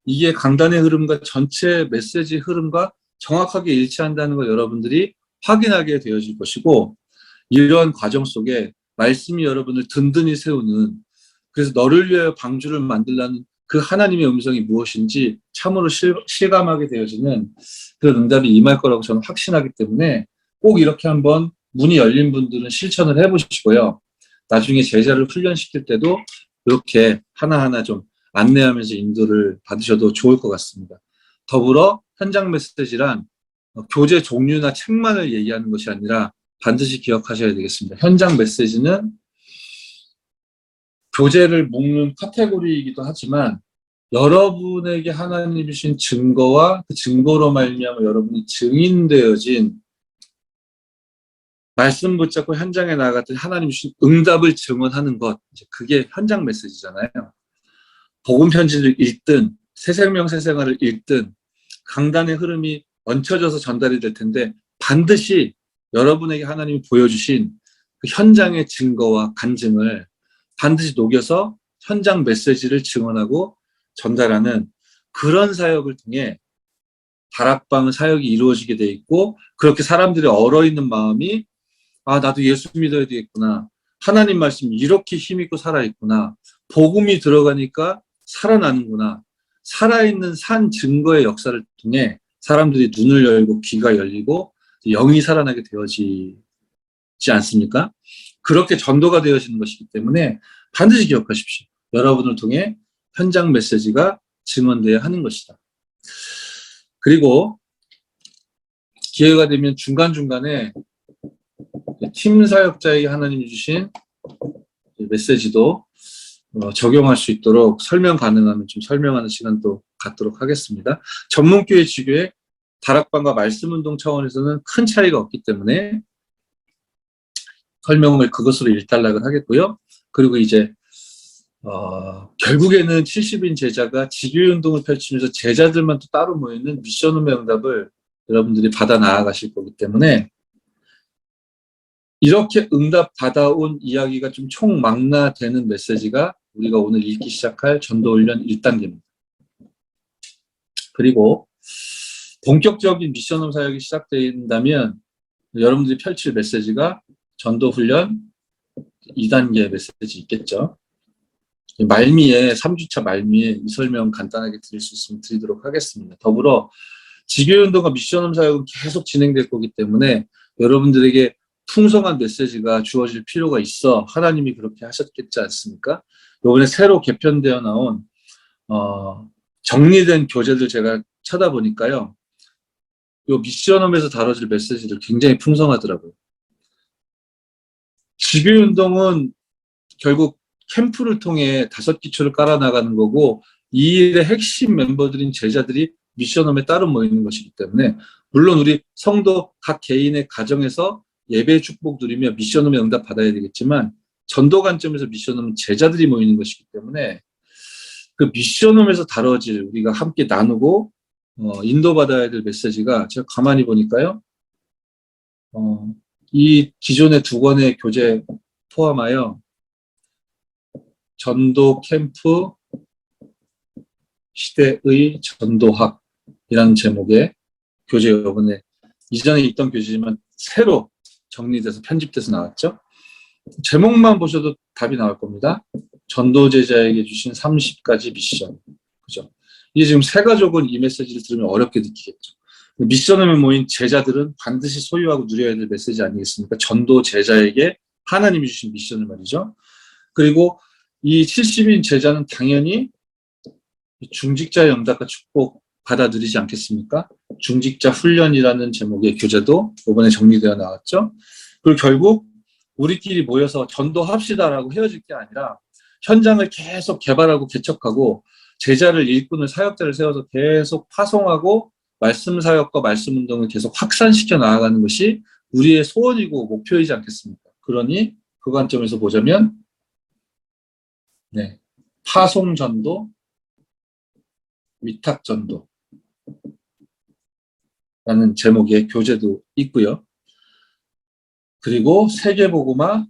이게 강단의 흐름과 전체 메시지 흐름과 정확하게 일치한다는 걸 여러분들이 확인하게 되어질 것이고 이러한 과정 속에 말씀이 여러분을 든든히 세우는 그래서 너를 위하여 방주를 만들라는 그 하나님의 음성이 무엇인지 참으로 실감하게 되어지는 그런 응답이 임할 거라고 저는 확신하기 때문에 꼭 이렇게 한번 문이 열린 분들은 실천을 해보시고요. 나중에 제자를 훈련시킬 때도 이렇게 하나하나 좀 안내하면서 인도를 받으셔도 좋을 것 같습니다. 더불어 현장 메시지란 교재 종류나 책만을 얘기하는 것이 아니라 반드시 기억하셔야 되겠습니다. 현장 메시지는 교재를 묶는 카테고리이기도 하지만 여러분에게 하나님이 주신 증거와 그 증거로 말미암아 여러분이 증인되어진 말씀 붙잡고 현장에 나갔더니 하나님이 주신 응답을 증언하는 것 그게 현장 메시지잖아요. 복음 편지를 읽든 새생명 새생활을 읽든 강단의 흐름이 얹혀져서 전달이 될 텐데 반드시 여러분에게 하나님이 보여주신 그 현장의 증거와 간증을 반드시 녹여서 현장 메시지를 증언하고 전달하는 그런 사역을 통해 다락방 사역이 이루어지게 돼 있고 그렇게 사람들이 얼어있는 마음이 나도 예수 믿어야 되겠구나. 하나님 말씀이 이렇게 힘있고 살아있구나. 복음이 들어가니까 살아나는구나. 살아있는 산 증거의 역사를 통해 사람들이 눈을 열고 귀가 열리고 영이 살아나게 되어지지 않습니까? 그렇게 전도가 되어지는 것이기 때문에 반드시 기억하십시오. 여러분을 통해 현장 메시지가 증언되어야 하는 것이다. 그리고 기회가 되면 중간중간에 팀 사역자에게 하나님이 주신 메시지도 적용할 수 있도록 설명 가능하면 좀 설명하는 시간도 갖도록 하겠습니다. 전문교회 지교회 다락방과 말씀운동 차원에서는 큰 차이가 없기 때문에 설명을 그것으로 일단락을 하겠고요. 그리고 이제 결국에는 70인 제자가 지교회 운동을 펼치면서 제자들만 또 따로 모이는 미션홈의 응답을 여러분들이 받아 나아가실 거기 때문에 이렇게 응답 받아온 이야기가 좀 총망라되는 메시지가 우리가 오늘 읽기 시작할 전도훈련 1단계입니다. 그리고 본격적인 미션홈 사역이 시작된다면 여러분들이 펼칠 메시지가 전도훈련 2단계 메시지 있겠죠. 말미에 3주차 말미에 이 설명 간단하게 드릴 수 있으면 드리도록 하겠습니다. 더불어 지교운동과 미션홈 사역은 계속 진행될 거기 때문에 여러분들에게 풍성한 메시지가 주어질 필요가 있어 하나님이 그렇게 하셨겠지 않습니까? 이번에 새로 개편되어 나온 정리된 교재들 제가 찾아보니까요. 요 미션홈에서 다뤄질 메시지를 굉장히 풍성하더라고요. 지교운동은 결국 캠프를 통해 5기초를 깔아나가는 거고, 이 일의 핵심 멤버들인 제자들이 미션홈에 따로 모이는 것이기 때문에, 물론 우리 성도 각 개인의 가정에서 예배 축복 누리며 미션홈에 응답 받아야 되겠지만, 전도 관점에서 미션홈은 제자들이 모이는 것이기 때문에, 그 미션홈에서 다뤄질 우리가 함께 나누고 인도받아야 될 메시지가 제가 가만히 보니까요. 이 기존의 2권의 교재 포함하여 전도 캠프 시대의 전도학이라는 제목의 교재, 이번에 이전에 있던 교재지만 새로 정리돼서 편집돼서 나왔죠. 제목만 보셔도 답이 나올 겁니다. 전도 제자에게 주신 30가지 미션. 그죠? 이게 지금 새 가족은 이 메시지를 들으면 어렵게 느끼겠죠. 미션홈에 모인 제자들은 반드시 소유하고 누려야 될 메시지 아니겠습니까? 전도 제자에게 하나님이 주신 미션을 말이죠. 그리고 이 70인 제자는 당연히 중직자의 응답과 축복 받아 누리지 않겠습니까? 중직자 훈련이라는 제목의 교재도 이번에 정리되어 나왔죠. 그리고 결국 우리끼리 모여서 전도합시다라고 헤어질 게 아니라 현장을 계속 개발하고 개척하고 제자를 일꾼을 사역자를 세워서 계속 파송하고 말씀 사역과 말씀 운동을 계속 확산시켜 나아가는 것이 우리의 소원이고 목표이지 않겠습니까? 그러니 그 관점에서 보자면 파송 전도, 위탁 전도라는 제목의 교재도 있고요. 그리고 세계복음화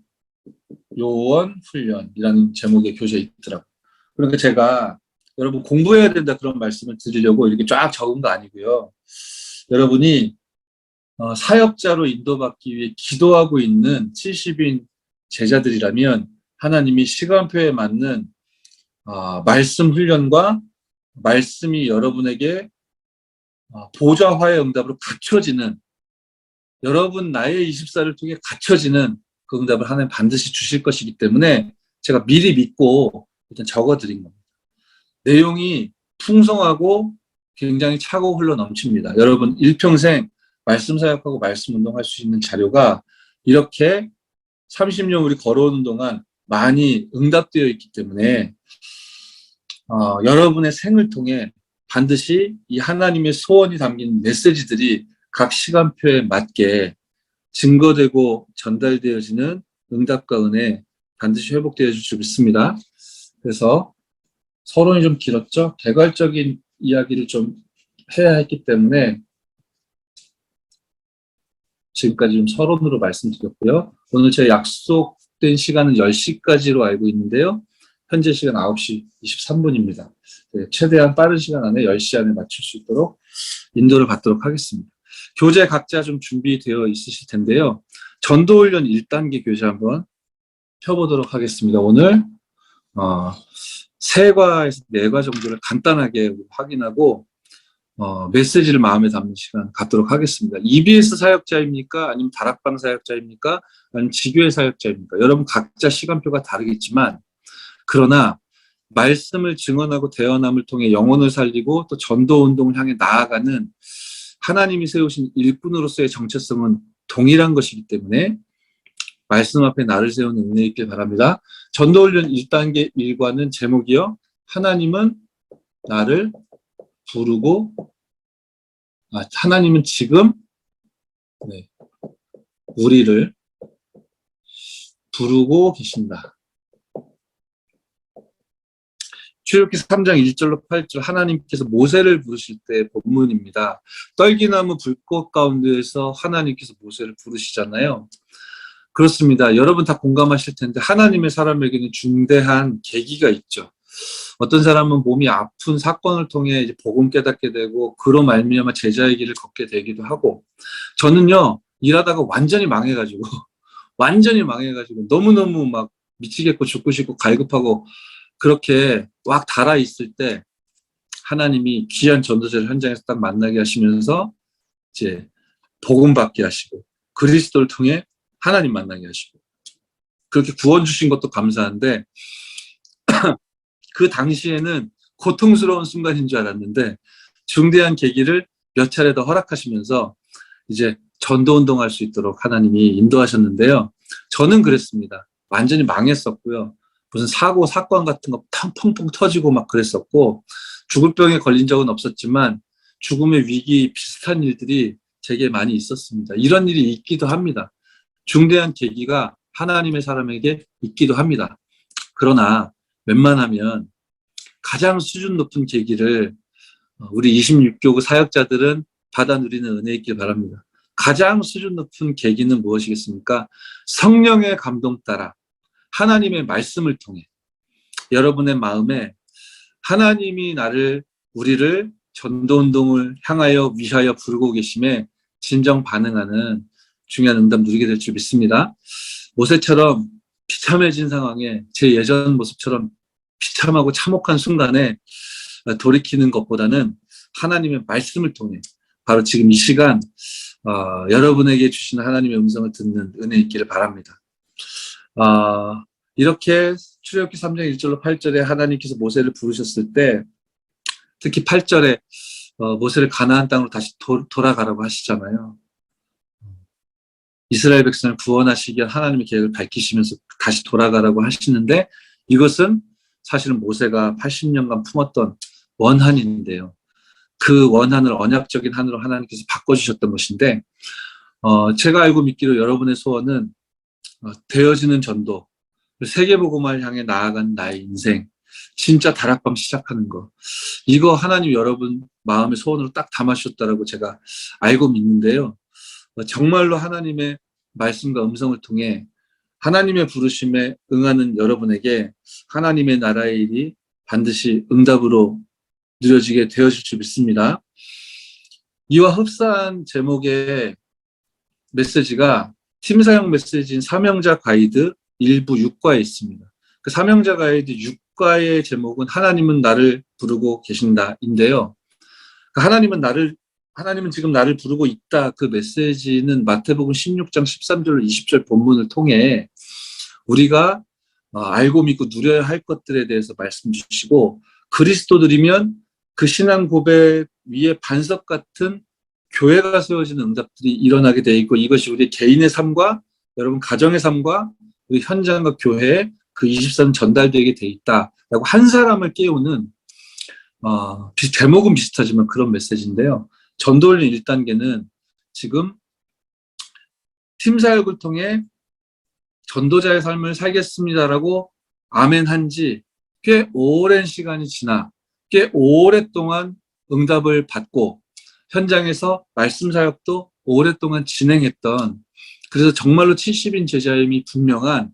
요원 훈련이라는 제목의 교재 있더라고요. 그러니까 제가 여러분 공부해야 된다 그런 말씀을 드리려고 이렇게 쫙 적은 거 아니고요. 여러분이 사역자로 인도받기 위해 기도하고 있는 70인 제자들이라면 하나님이 시간표에 맞는 말씀 훈련과 말씀이 여러분에게 보좌화의 응답으로 갖춰지는, 여러분 나의 24를 통해 갖춰지는 그 응답을 하나님 반드시 주실 것이기 때문에 제가 미리 믿고 일단 적어드린 겁니다. 내용이 풍성하고 굉장히 차고 흘러 넘칩니다. 여러분 일평생 말씀 사역하고 말씀 운동할 수 있는 자료가 이렇게 30년 우리 걸어오는 동안 많이 응답되어 있기 때문에 여러분의 생을 통해 반드시 이 하나님의 소원이 담긴 메시지들이 각 시간표에 맞게 증거되고 전달되어지는 응답과 은혜 반드시 회복되어 줄 줄 믿습니다. 그래서 서론이 좀 길었죠? 개괄적인 이야기를 좀 해야 했기 때문에 지금까지 좀 서론으로 말씀드렸고요. 오늘 제 약속된 시간은 10시까지로 알고 있는데요. 현재 시간 9시 23분입니다. 최대한 빠른 시간 안에 10시 안에 맞출 수 있도록 인도를 받도록 하겠습니다. 교재 각자 좀 준비되어 있으실 텐데요. 전도훈련 1단계 교재 한번 펴보도록 하겠습니다. 오늘 3과에서 4과 정도를 간단하게 확인하고 메시지를 마음에 담는 시간 갖도록 하겠습니다. EBS 사역자입니까? 아니면 다락방 사역자입니까? 아니면 지교회 사역자입니까? 여러분 각자 시간표가 다르겠지만 그러나 말씀을 증언하고 대언함을 통해 영혼을 살리고 또 전도운동을 향해 나아가는 하나님이 세우신 일꾼으로서의 정체성은 동일한 것이기 때문에 말씀 앞에 나를 세우는 은혜 있길 바랍니다. 전도훈련 1단계 1과는 제목이요. 하나님은 나를 부르고 하나님은 지금 우리를 부르고 계신다. 출애굽기 3장 1절로 8절 하나님께서 모세를 부르실 때 본문입니다. 떨기나무 불꽃 가운데에서 하나님께서 모세를 부르시잖아요. 그렇습니다. 여러분 다 공감하실 텐데 하나님의 사람에게는 중대한 계기가 있죠. 어떤 사람은 몸이 아픈 사건을 통해 이제 복음 깨닫게 되고 그로 말미암아 제자의 길을 걷게 되기도 하고, 저는요 일하다가 완전히 망해가지고 너무너무 막 미치겠고 죽고 싶고 갈급하고 그렇게 막 달아 있을 때 하나님이 귀한 전도자를 현장에서 딱 만나게 하시면서 이제 복음 받게 하시고 그리스도를 통해 하나님 만나게 하시고 그렇게 구원 주신 것도 감사한데 그 당시에는 고통스러운 순간인 줄 알았는데 중대한 계기를 몇 차례 더 허락하시면서 이제 전도 운동할 수 있도록 하나님이 인도하셨는데요. 저는 그랬습니다. 완전히 망했었고요. 무슨 사고, 사건 같은 거 펑펑 터지고 막 그랬었고, 죽을 병에 걸린 적은 없었지만, 죽음의 위기 비슷한 일들이 제게 많이 있었습니다. 이런 일이 있기도 합니다. 중대한 계기가 하나님의 사람에게 있기도 합니다. 그러나 웬만하면 가장 수준 높은 계기를 우리 26교구 사역자들은 받아 누리는 은혜 있길 바랍니다. 가장 수준 높은 계기는 무엇이겠습니까? 성령의 감동 따라 하나님의 말씀을 통해 여러분의 마음에 하나님이 우리를 전도운동을 향하여 위하여 부르고 계심에 진정 반응하는 중요한 응답 누리게 될 줄 믿습니다. 모세처럼 비참해진 상황에 제 예전 모습처럼 비참하고 참혹한 순간에 돌이키는 것보다는 하나님의 말씀을 통해 바로 지금 이 시간 여러분에게 주신 하나님의 음성을 듣는 은혜 있기를 바랍니다. 이렇게 출애굽기 3장 1절로 8절에 하나님께서 모세를 부르셨을 때 특히 8절에 모세를 가나안 땅으로 다시 돌아가라고 하시잖아요. 이스라엘 백성을 구원하시기 위한 하나님의 계획을 밝히시면서 다시 돌아가라고 하시는데 이것은 사실은 모세가 80년간 품었던 원한인데요. 그 원한을 언약적인 한으로 하나님께서 바꿔주셨던 것인데 제가 알고 믿기로 여러분의 소원은 되어지는 전도, 세계복음을 향해 나아간 나의 인생, 진짜 다락방 시작하는 거. 이거 하나님 여러분 마음의 소원으로 딱 담아주셨다라고 제가 알고 믿는데요. 정말로 하나님의 말씀과 음성을 통해 하나님의 부르심에 응하는 여러분에게 하나님의 나라의 일이 반드시 응답으로 누려지게 되어질 줄 믿습니다. 이와 흡사한 제목의 메시지가 팀사용 메시지인 사명자 가이드 일부 6과에 있습니다. 그 사명자 가이드 6과의 제목은 하나님은 나를 부르고 계신다인데요. 하나님은 지금 나를 부르고 있다. 그 메시지는 마태복음 16장 13절로 20절 본문을 통해 우리가 알고 믿고 누려야 할 것들에 대해서 말씀 주시고 그리스도들이면 그 신앙 고백 위에 반석 같은 교회가 세워지는 응답들이 일어나게 되어 있고 이것이 우리 개인의 삶과 여러분 가정의 삶과 우리 현장과 교회에 그 24는 전달되게 되어 있다라고 한 사람을 깨우는 제목은 비슷하지만 그런 메시지인데요. 전도훈련 1단계는 지금 팀 사역을 통해 전도자의 삶을 살겠습니다라고 아멘한 지 꽤 오랜 시간이 지나 꽤 오랫동안 응답을 받고 현장에서 말씀 사역도 오랫동안 진행했던 그래서 정말로 70인 제자임이 분명한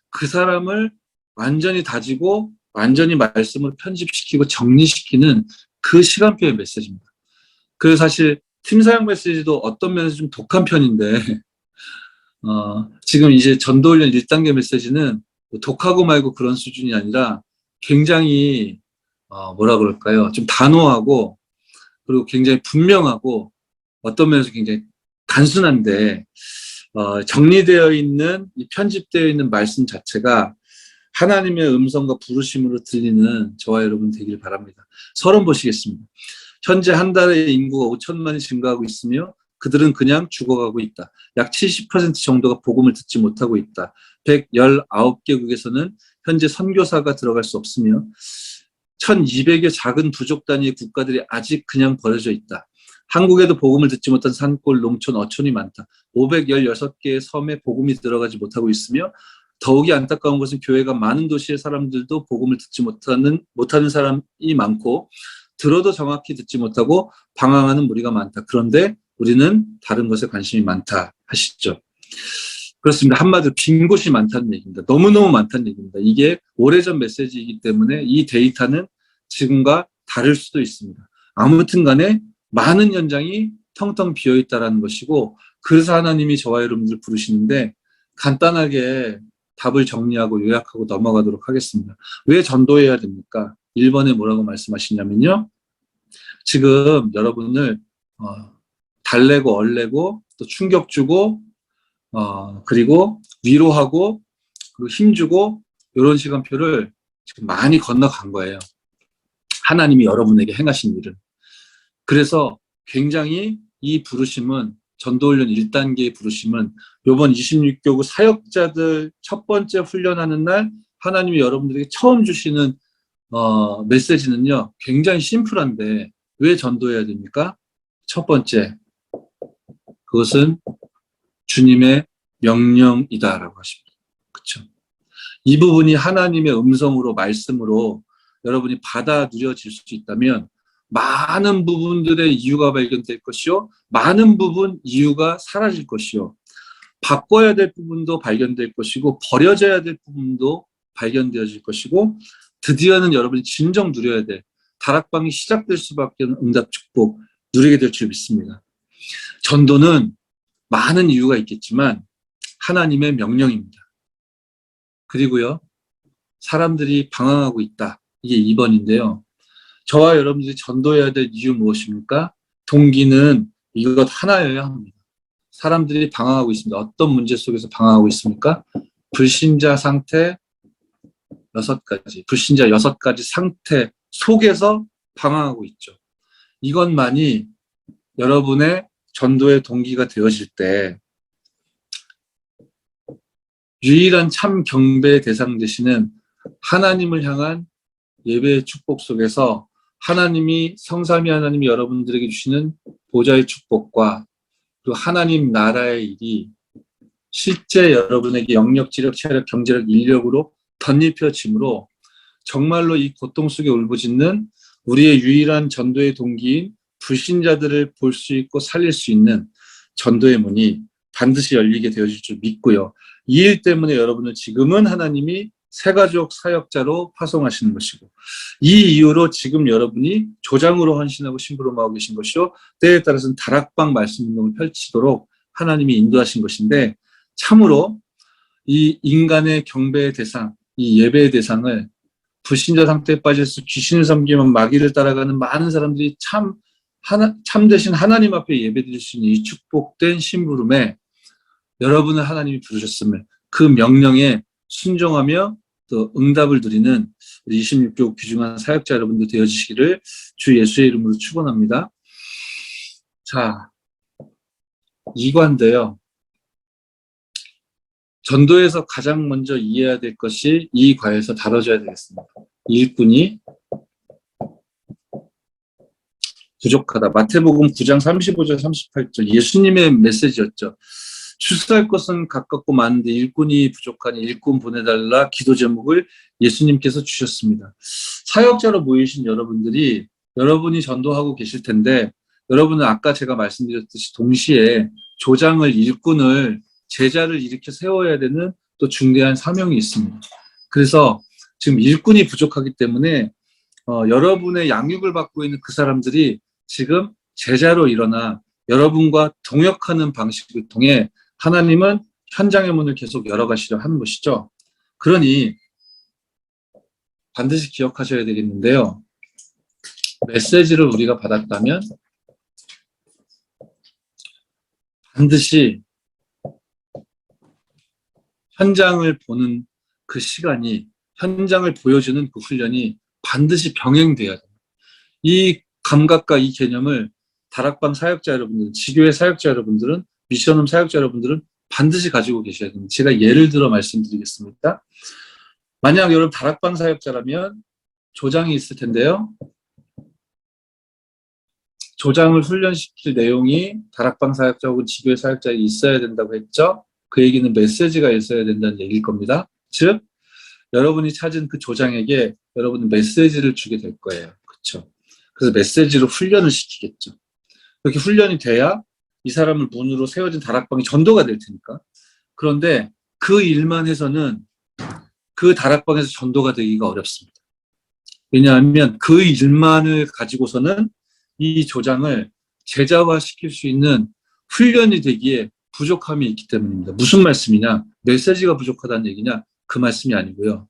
그 사람을 완전히 다지고 완전히 말씀을 편집시키고 정리시키는 그 시간표의 메시지입니다. 그래서 사실 팀 사역 메시지도 어떤 면에서 좀 독한 편인데 지금 이제 전도훈련 1단계 메시지는 독하고 말고 그런 수준이 아니라 굉장히 뭐라 그럴까요? 좀 단호하고 그리고 굉장히 분명하고 어떤 면에서 굉장히 단순한데 정리되어 있는 이 편집되어 있는 말씀 자체가 하나님의 음성과 부르심으로 들리는 저와 여러분 되길 바랍니다. 서론 보시겠습니다. 현재 한 달에 인구가 5천만이 증가하고 있으며 그들은 그냥 죽어가고 있다. 약 70% 정도가 복음을 듣지 못하고 있다. 119개국에서는 현재 선교사가 들어갈 수 없으며 1200여 작은 부족 단위의 국가들이 아직 그냥 버려져 있다. 한국에도 복음을 듣지 못한 산골, 농촌, 어촌이 많다. 516개의 섬에 복음이 들어가지 못하고 있으며 더욱이 안타까운 것은 교회가 많은 도시의 사람들도 복음을 듣지 못하는 사람이 많고 들어도 정확히 듣지 못하고 방황하는 무리가 많다. 그런데 우리는 다른 것에 관심이 많다 하시죠. 그렇습니다. 한마디로 빈 곳이 많다는 얘기입니다. 너무너무 많다는 얘기입니다. 이게 오래전 메시지이기 때문에 이 데이터는 지금과 다를 수도 있습니다. 아무튼 간에 많은 현장이 텅텅 비어있다는 것이고 그래서 하나님이 저와 여러분들 부르시는데 간단하게 답을 정리하고 요약하고 넘어가도록 하겠습니다. 왜 전도해야 됩니까? 1번에 뭐라고 말씀하시냐면요. 지금 여러분을 달래고 얼래고 또 충격 주고 그리고 위로하고 그리고 힘주고 이런 시간표를 지금 많이 건너간 거예요. 하나님이 여러분에게 행하신 일은. 그래서 굉장히 이 부르심은 전도훈련 1단계의 부르심은 요번 26교구 사역자들 첫 번째 훈련하는 날 하나님이 여러분들에게 처음 주시는 메시지는요, 굉장히 심플한데 왜 전도해야 됩니까? 첫 번째, 그것은 주님의 명령이다라고 하십니다. 그렇죠? 이 부분이 하나님의 음성으로 말씀으로 여러분이 받아 누려질 수 있다면 많은 부분들의 이유가 발견될 것이요, 많은 부분 이유가 사라질 것이요, 바꿔야 될 부분도 발견될 것이고 버려져야 될 부분도 발견되어질 것이고 드디어는 여러분이 진정 누려야 될 다락방이 시작될 수밖에 없는 응답 축복 누리게 될 줄 믿습니다. 전도는 많은 이유가 있겠지만 하나님의 명령입니다. 그리고요, 사람들이 방황하고 있다. 이게 2번인데요. 저와 여러분들이 전도해야 될 이유 무엇입니까? 동기는 이것 하나여야 합니다. 사람들이 방황하고 있습니다. 어떤 문제 속에서 방황하고 있습니까? 불신자 상태 6가지, 불신자 6가지 상태 속에서 방황하고 있죠. 이것만이 여러분의 전도의 동기가 되어질 때 유일한 참 경배의 대상 되시는 하나님을 향한 예배의 축복 속에서 하나님이 성삼위 하나님이 여러분들에게 주시는 보좌의 축복과 그리고 하나님 나라의 일이 실제 여러분에게 영역, 지력, 체력, 경제력, 인력으로 덧입혀짐으로 정말로 이 고통 속에 울부짖는 우리의 유일한 전도의 동기인 불신자들을 볼 수 있고 살릴 수 있는 전도의 문이 반드시 열리게 되어질 줄 믿고요. 이 일 때문에 여러분을 지금은 하나님이 새가족 사역자로 파송하시는 것이고 이 이유로 지금 여러분이 조장으로 헌신하고 심부름하고 계신 것이요, 때에 따라서는 다락방 말씀 운동을 펼치도록 하나님이 인도하신 것인데 참으로 이 인간의 경배의 대상, 이 예배의 대상을 불신자 상태에 빠져서 귀신을 섬기면 마귀를 따라가는 많은 사람들이 참 대신 하나님 앞에 예배드릴 수 있는 이 축복된 심부름에 여러분을 하나님이 부르셨음을 그 명령에 순종하며 또 응답을 누리는 우리 26교 귀중한 사역자 여러분들 되어주시기를 주 예수의 이름으로 축원합니다. 자, 2관인데요. 전도에서 가장 먼저 이해해야 될 것이 이 과에서 다뤄져야 되겠습니다. 일꾼이 부족하다. 마태복음 9장 35절 38절 예수님의 메시지였죠. 출사할 것은 가깝고 많은데 일꾼이 부족하니 일꾼 보내달라 기도 제목을 예수님께서 주셨습니다. 사역자로 모이신 여러분들이 여러분이 전도하고 계실 텐데 여러분은 아까 제가 말씀드렸듯이 동시에 조장을 일꾼을 제자를 일으켜 세워야 되는 또 중대한 사명이 있습니다. 그래서 지금 일꾼이 부족하기 때문에 여러분의 양육을 받고 있는 그 사람들이 지금 제자로 일어나 여러분과 동역하는 방식을 통해 하나님은 현장의 문을 계속 열어가시려 하는 것이죠. 그러니 반드시 기억하셔야 되겠는데요. 메시지를 우리가 받았다면 반드시 현장을 보는 그 시간이, 현장을 보여주는 그 훈련이 반드시 병행돼야 됩니다. 이 감각과 이 개념을 다락방 사역자 여러분들, 지교회 사역자 여러분들은, 미션홈 사역자 여러분들은 반드시 가지고 계셔야 됩니다. 제가 예를 들어 말씀드리겠습니다. 만약 여러분 다락방 사역자라면 조장이 있을 텐데요. 조장을 훈련시킬 내용이 다락방 사역자 혹은 지교회 사역자에 있어야 된다고 했죠. 그 얘기는 메시지가 있어야 된다는 얘기일 겁니다. 즉 여러분이 찾은 그 조장에게 여러분은 메시지를 주게 될 거예요. 그렇죠? 그래서 메시지로 훈련을 시키겠죠. 그렇게 훈련이 돼야 이 사람을 문으로 세워진 다락방이 전도가 될 테니까. 그런데 그 일만 해서는 그 다락방에서 전도가 되기가 어렵습니다. 왜냐하면 그 일만을 가지고서는 이 조장을 제자화시킬 수 있는 훈련이 되기에 부족함이 있기 때문입니다. 무슨 말씀이냐? 메시지가 부족하다는 얘기냐? 그 말씀이 아니고요.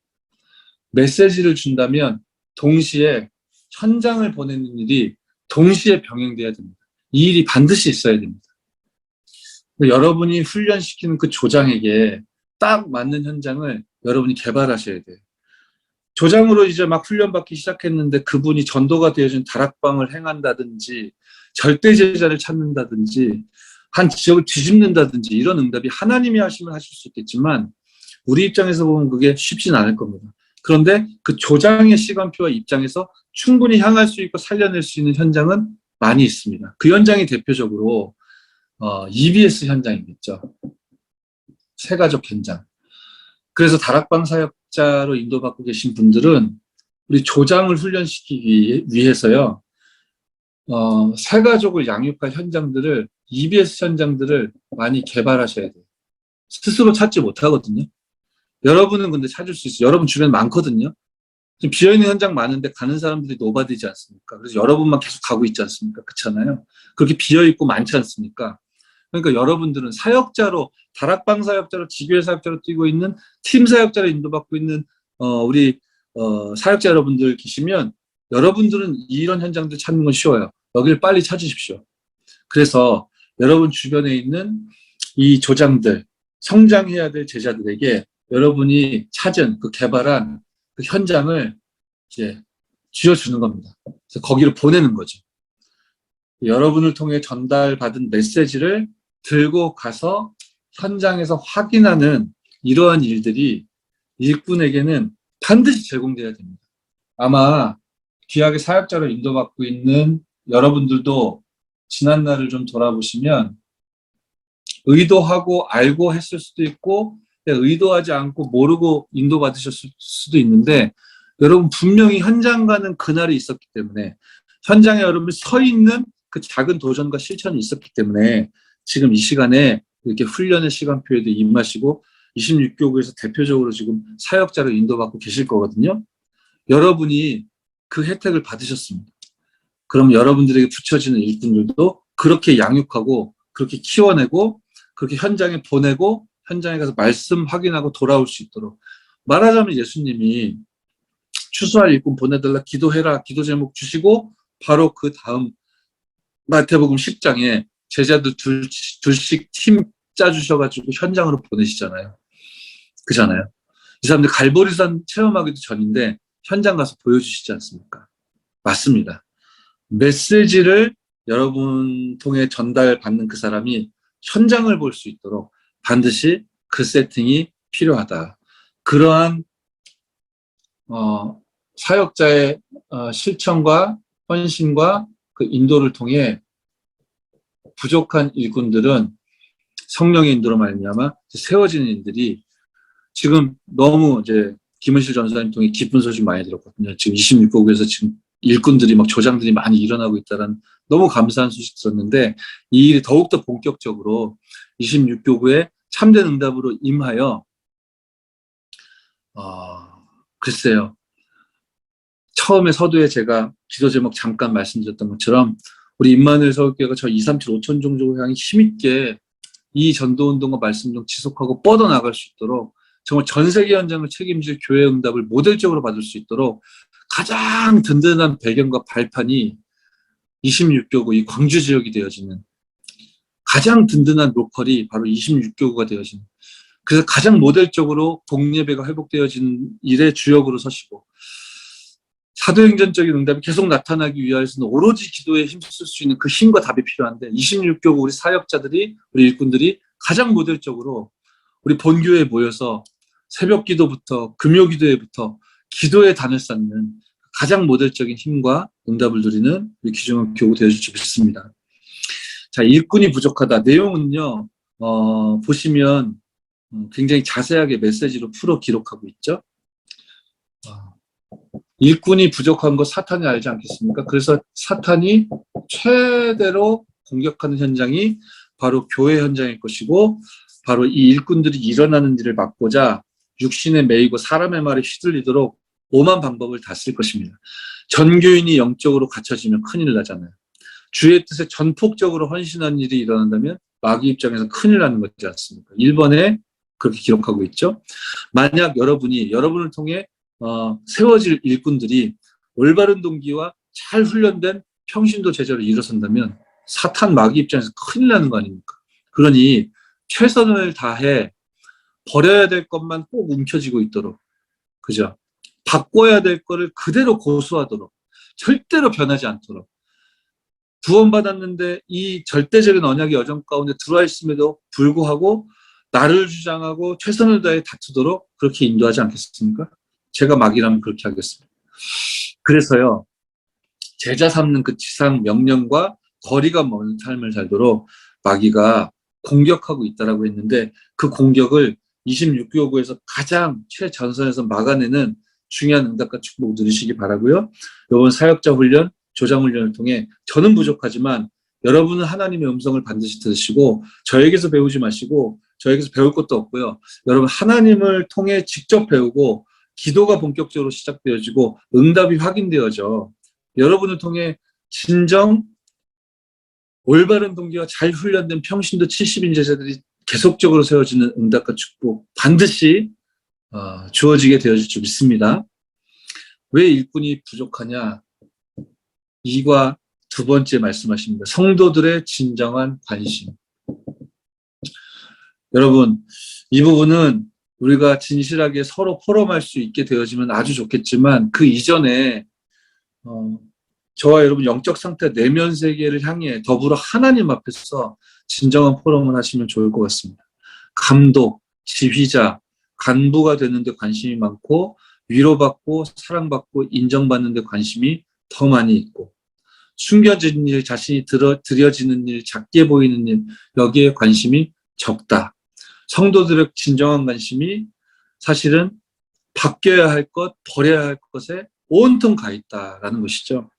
메시지를 준다면 동시에 현장을 보내는 일이 동시에 병행돼야 됩니다. 이 일이 반드시 있어야 됩니다. 여러분이 훈련시키는 그 조장에게 딱 맞는 현장을 여러분이 개발하셔야 돼요. 조장으로 이제 막 훈련받기 시작했는데 그분이 전도가 되어진 다락방을 행한다든지 절대 제자를 찾는다든지 한 지역을 뒤집는다든지 이런 응답이 하나님이 하시면 하실 수 있겠지만 우리 입장에서 보면 그게 쉽진 않을 겁니다. 그런데 그 조장의 시간표와 입장에서 충분히 향할 수 있고 살려낼 수 있는 현장은 많이 있습니다. 그 현장이 대표적으로 EBS 현장이겠죠. 새가족 현장. 그래서 다락방 사역자로 인도받고 계신 분들은 우리 조장을 훈련시키기 위해서요. 새가족을 양육할 현장들을 EBS 현장들을 많이 개발하셔야 돼요. 스스로 찾지 못하거든요. 여러분은 근데 찾을 수 있어요. 여러분 주변 많거든요. 지금 비어있는 현장 많은데 가는 사람들이 노바디지 않습니까? 그래서 여러분만 계속 가고 있지 않습니까? 그렇잖아요. 그렇게 비어있고 많지 않습니까? 그러니까 여러분들은 사역자로, 다락방 사역자로, 지교회 사역자로 뛰고 있는 팀 사역자로 인도받고 있는 우리 사역자 여러분들 계시면 여러분들은 이런 현장들 찾는 건 쉬워요. 여기를 빨리 찾으십시오. 그래서 여러분 주변에 있는 이 조장들, 성장해야 될 제자들에게 여러분이 찾은 그 개발한 그 현장을 이제 쥐어주는 겁니다. 그래서 거기로 보내는 거죠. 여러분을 통해 전달받은 메시지를 들고 가서 현장에서 확인하는 이러한 일들이 일꾼에게는 반드시 제공돼야 됩니다. 아마 귀하게 사역자로 인도받고 있는 여러분들도 지난 날을 좀 돌아보시면 의도하고 알고 했을 수도 있고 의도하지 않고 모르고 인도받으셨을 수도 있는데 여러분 분명히 현장 가는 그날이 있었기 때문에 현장에 여러분이 서 있는 그 작은 도전과 실천이 있었기 때문에 지금 이 시간에 이렇게 훈련의 시간표에도 임하시고 26교구에서 대표적으로 지금 사역자로 인도받고 계실 거거든요. 여러분이 그 혜택을 받으셨습니다. 그럼 여러분들에게 붙여지는 일꾼들도 그렇게 양육하고 그렇게 키워내고 그렇게 현장에 보내고 현장에 가서 말씀 확인하고 돌아올 수 있도록 말하자면 예수님이 추수할 일꾼 보내달라 기도해라 기도 제목 주시고 바로 그 다음 마태복음 10장에 제자들 둘씩 팀 짜주셔가지고 현장으로 보내시잖아요. 그잖아요. 이 사람들 갈보리산 체험하기도 전인데 현장 가서 보여주시지 않습니까? 맞습니다. 메시지를 여러분 통해 전달받는 그 사람이 현장을 볼 수 있도록 반드시 그 세팅이 필요하다. 그러한 사역자의 실천과 헌신과 그 인도를 통해 부족한 일꾼들은 성령의 인도로 말미암아 세워지는 일들이 지금 너무 이제 김은실 전사님 통해 기쁜 소식 많이 들었거든요. 지금 26교구에서 지금 일꾼들이 막 조장들이 많이 일어나고 있다는 너무 감사한 소식 들었는데 이 일이 더욱더 본격적으로 26교구에 참된 응답으로 임하여 글쎄요. 처음에 서두에 제가 기도 제목 잠깐 말씀드렸던 것처럼 우리 임마누엘 서울교회가 저 237, 5천 종족을 향해 힘있게 이 전도운동과 말씀 중 지속하고 뻗어나갈 수 있도록 정말 전 세계 현장을 책임질 교회 응답을 모델적으로 받을 수 있도록 가장 든든한 배경과 발판이 26교구 이 광주 지역이 되어지는 가장 든든한 로컬이 바로 26교구가 되어지는 그래서 가장 모델적으로 복예배가 회복되어지는 일의 주역으로 서시고 사도행전적인 응답이 계속 나타나기 위해서는 오로지 기도에 힘쓸 수 있는 그 힘과 답이 필요한데 26교구 우리 사역자들이 우리 일꾼들이 가장 모델적으로 우리 본교회에 모여서 새벽 기도부터 금요 기도회부터 기도의 단을 쌓는 가장 모델적인 힘과 응답을 누리는 우리 귀중한 교구 되어줄지 믿습니다. 자, 일꾼이 부족하다. 내용은요, 보시면 굉장히 자세하게 메시지로 풀어 기록하고 있죠. 일꾼이 부족한 거 사탄이 알지 않겠습니까? 그래서 사탄이 최대로 공격하는 현장이 바로 교회 현장일 것이고 바로 이 일꾼들이 일어나는 일을 막고자 육신에 매이고 사람의 말에 휘둘리도록 오만 방법을 다 쓸 것입니다. 전교인이 영적으로 갇혀지면 큰일 나잖아요. 주의 뜻에 전폭적으로 헌신한 일이 일어난다면 마귀 입장에서 큰일 나는 거지 않습니까? 1번에 그렇게 기록하고 있죠. 만약 여러분을 통해 세워질 일꾼들이 올바른 동기와 잘 훈련된 평신도 제자로 일어선다면 사탄 마귀 입장에서 큰일 나는 거 아닙니까? 그러니 최선을 다해 버려야 될 것만 꼭 움켜쥐고 있도록 그죠? 바꿔야 될 거를 그대로 고수하도록, 절대로 변하지 않도록, 구원받았는데 이 절대적인 언약의 여정 가운데 들어와 있음에도 불구하고 나를 주장하고 최선을 다해 다투도록 그렇게 인도하지 않겠습니까? 제가 막이라면 그렇게 하겠습니다. 그래서요, 제자 삼는 그 지상 명령과 거리가 먼 삶을 살도록 마귀가 공격하고 있다라고 했는데, 그 공격을 26교구에서 가장 최전선에서 막아내는 중요한 응답과 축복 누리시기 바라고요. 이번 사역자 훈련, 조장 훈련을 통해 저는 부족하지만 여러분은 하나님의 음성을 반드시 들으시고, 저에게서 배우지 마시고 저에게서 배울 것도 없고요. 여러분 하나님을 통해 직접 배우고 기도가 본격적으로 시작되어지고 응답이 확인되어져 여러분을 통해 진정 올바른 동기와 잘 훈련된 평신도 70인 제자들이 계속적으로 세워지는 응답과 축복 반드시 주어지게 되어질 줄 믿습니다. 왜 일꾼이 부족하냐? 이과 두 번째 말씀하십니다. 성도들의 진정한 관심. 여러분, 이 부분은 우리가 진실하게 서로 포럼할 수 있게 되어지면 아주 좋겠지만, 그 이전에 저와 여러분 영적 상태 내면 세계를 향해 더불어 하나님 앞에서 진정한 포럼을 하시면 좋을 것 같습니다. 감독, 지휘자, 간부가 되는 데 관심이 많고, 위로받고 사랑받고 인정받는 데 관심이 더 많이 있고, 숨겨진 일, 자신이 드려지는 일, 작게 보이는 일, 여기에 관심이 적다. 성도들의 진정한 관심이 사실은 바뀌어야 할 것, 버려야 할 것에 온통 가 있다라는 것이죠.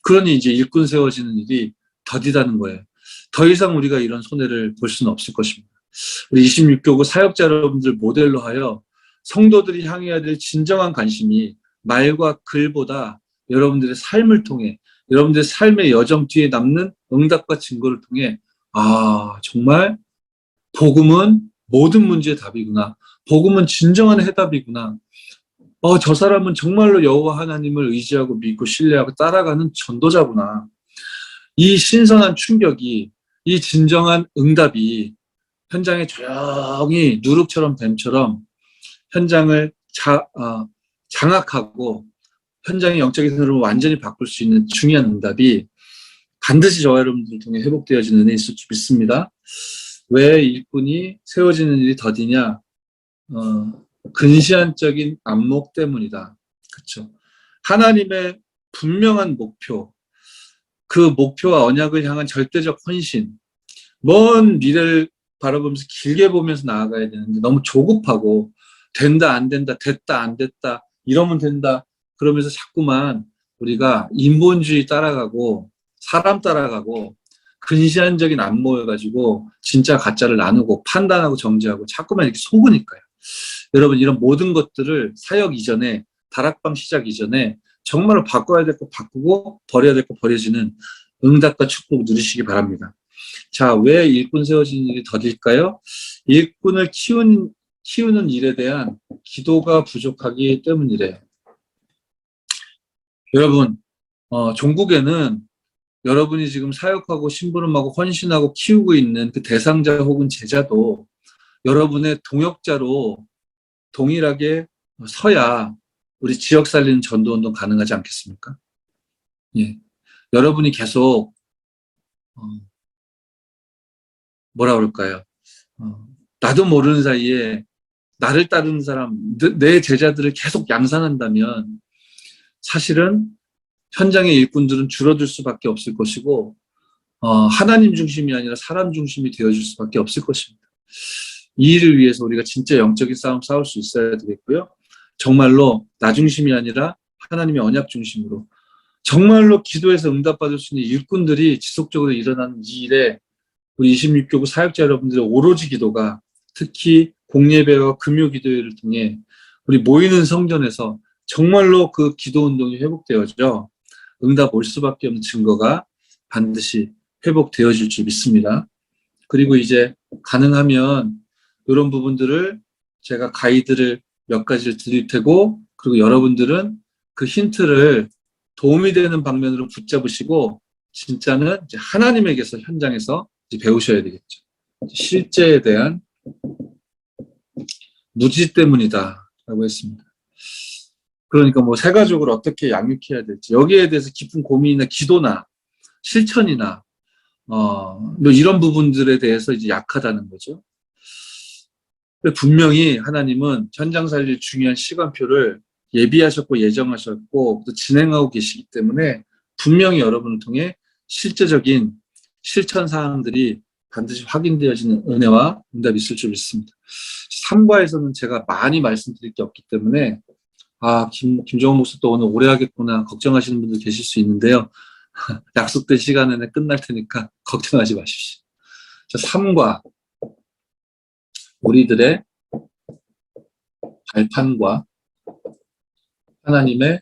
그러니 이제 일꾼 세워지는 일이 더디다는 거예요. 더 이상 우리가 이런 손해를 볼 수는 없을 것입니다. 우리 26교구 사역자 여러분들 모델로 하여 성도들이 향해야 될 진정한 관심이 말과 글보다 여러분들의 삶을 통해, 여러분들의 삶의 여정 뒤에 남는 응답과 증거를 통해, 정말 복음은 모든 문제의 답이구나. 복음은 진정한 해답이구나. 저 사람은 정말로 여호와 하나님을 의지하고 믿고 신뢰하고 따라가는 전도자구나. 이 신선한 충격이, 이 진정한 응답이 현장에 조용히 누룩처럼 뱀처럼 현장을 장악하고 현장의 영적인 흐름을 완전히 바꿀 수 있는 중요한 응답이 반드시 저와 여러분들을 통해 회복되어지는 은혜 있을 줄 믿습니다. 왜 일꾼이 세워지는 일이 더디냐? 근시안적인 안목 때문이다. 그렇죠? 하나님의 분명한 목표, 그 목표와 언약을 향한 절대적 헌신, 먼 미래를 바라보면서 길게 보면서 나아가야 되는데 너무 조급하고 된다 안 된다 됐다 안 됐다 이러면 된다 그러면서 자꾸만 우리가 인본주의 따라가고 사람 따라가고 근시안적인 안목을 가지고 진짜 가짜를 나누고 판단하고 정죄하고 자꾸만 이렇게 속으니까요. 여러분, 이런 모든 것들을 사역 이전에, 다락방 시작 이전에 정말로 바꿔야 될 거 바꾸고 버려야 될 거 버려지는 응답과 축복 누리시기 바랍니다. 자, 왜 일꾼 세워지는 일이 더딜까요? 일꾼을 키우는 일에 대한 기도가 부족하기 때문이래요. 여러분, 종국에는 여러분이 지금 사역하고 심부름하고 헌신하고 키우고 있는 그 대상자 혹은 제자도 여러분의 동역자로 동일하게 서야 우리 지역 살리는 전도운동 가능하지 않겠습니까? 예. 여러분이 계속 뭐라 그럴까요? 나도 모르는 사이에 나를 따르는 사람, 내 제자들을 계속 양산한다면 사실은 현장의 일꾼들은 줄어들 수밖에 없을 것이고 하나님 중심이 아니라 사람 중심이 되어줄 수밖에 없을 것입니다. 이 일을 위해서 우리가 진짜 영적인 싸움 싸울 수 있어야 되겠고요. 정말로 나 중심이 아니라 하나님의 언약 중심으로 정말로 기도해서 응답받을 수 있는 일꾼들이 지속적으로 일어나는 이 일에 우리 26교구 사역자 여러분들의 오로지 기도가, 특히 공예배와 금요기도회를 통해 우리 모이는 성전에서 정말로 그 기도운동이 회복되어져 응답 올 수밖에 없는 증거가 반드시 회복되어질 줄 믿습니다. 그리고 이제 가능하면 이런 부분들을 제가 가이드를 몇 가지를 드릴 테고, 그리고 여러분들은 그 힌트를 도움이 되는 방면으로 붙잡으시고 진짜는 이제 하나님에게서 현장에서 이제 배우셔야 되겠죠. 실제에 대한 무지 때문이다 라고 했습니다. 그러니까 뭐 새 가족을 어떻게 양육해야 될지 여기에 대해서 깊은 고민이나 기도나 실천이나 뭐 이런 부분들에 대해서 이제 약하다는 거죠. 분명히 하나님은 현장 살릴 중요한 시간표를 예비하셨고 예정하셨고 또 진행하고 계시기 때문에 분명히 여러분을 통해 실제적인 실천 사항들이 반드시 확인되어지는 은혜와 응답이 있을 줄 믿습니다. 3과에서는 제가 많이 말씀드릴 게 없기 때문에 김정은 목사 또 오늘 오래 하겠구나 걱정하시는 분들 계실 수 있는데요. 약속된 시간 안에 끝날 테니까 걱정하지 마십시오. 자, 3과 우리들의 발판과 하나님의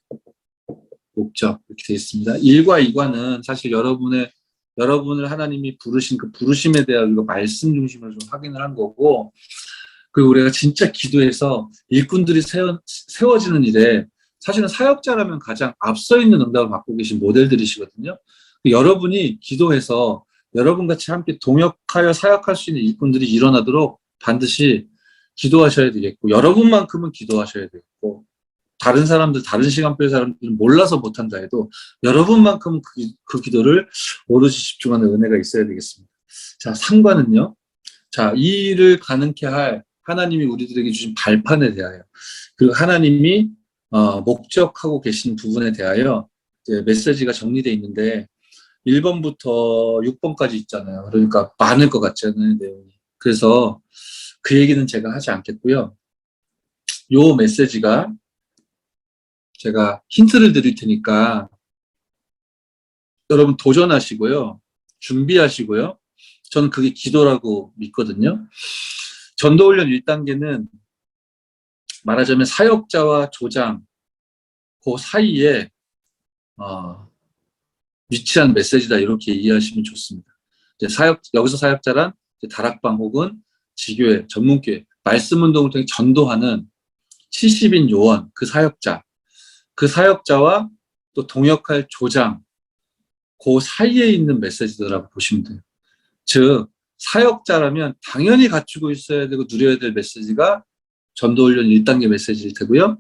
목적 이렇게 되어 있습니다. 1과 2과는 사실 여러분을 하나님이 부르신 그 부르심에 대한 이거 말씀 중심으로 좀 확인을 한 거고, 그리고 우리가 진짜 기도해서 일꾼들이 세워지는 일에 사실은 사역자라면 가장 앞서 있는 응답을 받고 계신 모델들이시거든요. 여러분이 기도해서 여러분 같이 함께 동역하여 사역할 수 있는 일꾼들이 일어나도록 반드시 기도하셔야 되겠고, 여러분만큼은 기도하셔야 되겠고, 다른 사람들, 다른 시간표의 사람들은 몰라서 못한다 해도 여러분만큼 그 기도를 오롯이 집중하는 은혜가 있어야 되겠습니다. 자, 3과는요. 자, 이 일을 가능케 할 하나님이 우리들에게 주신 발판에 대하여, 그리고 하나님이 목적하고 계신 부분에 대하여 이제 메시지가 정리되어 있는데 1번부터 6번까지 있잖아요. 그러니까 많을 것 같지 않아요, 내용이. 그래서 그 얘기는 제가 하지 않겠고요. 요 메시지가 제가 힌트를 드릴 테니까 여러분 도전하시고요. 준비하시고요. 저는 그게 기도라고 믿거든요. 전도훈련 1단계는 말하자면 사역자와 조장 그 사이에 위치한 메시지다 이렇게 이해하시면 좋습니다. 이제 여기서 사역자란 이제 다락방 혹은 지교회, 전문교회, 말씀운동을 통해 전도하는 70인 요원, 그 사역자와 또 동역할 조장, 그 사이에 있는 메시지라고 보시면 돼요. 즉, 사역자라면 당연히 갖추고 있어야 되고 누려야 될 메시지가 전도훈련 1단계 메시지일 테고요.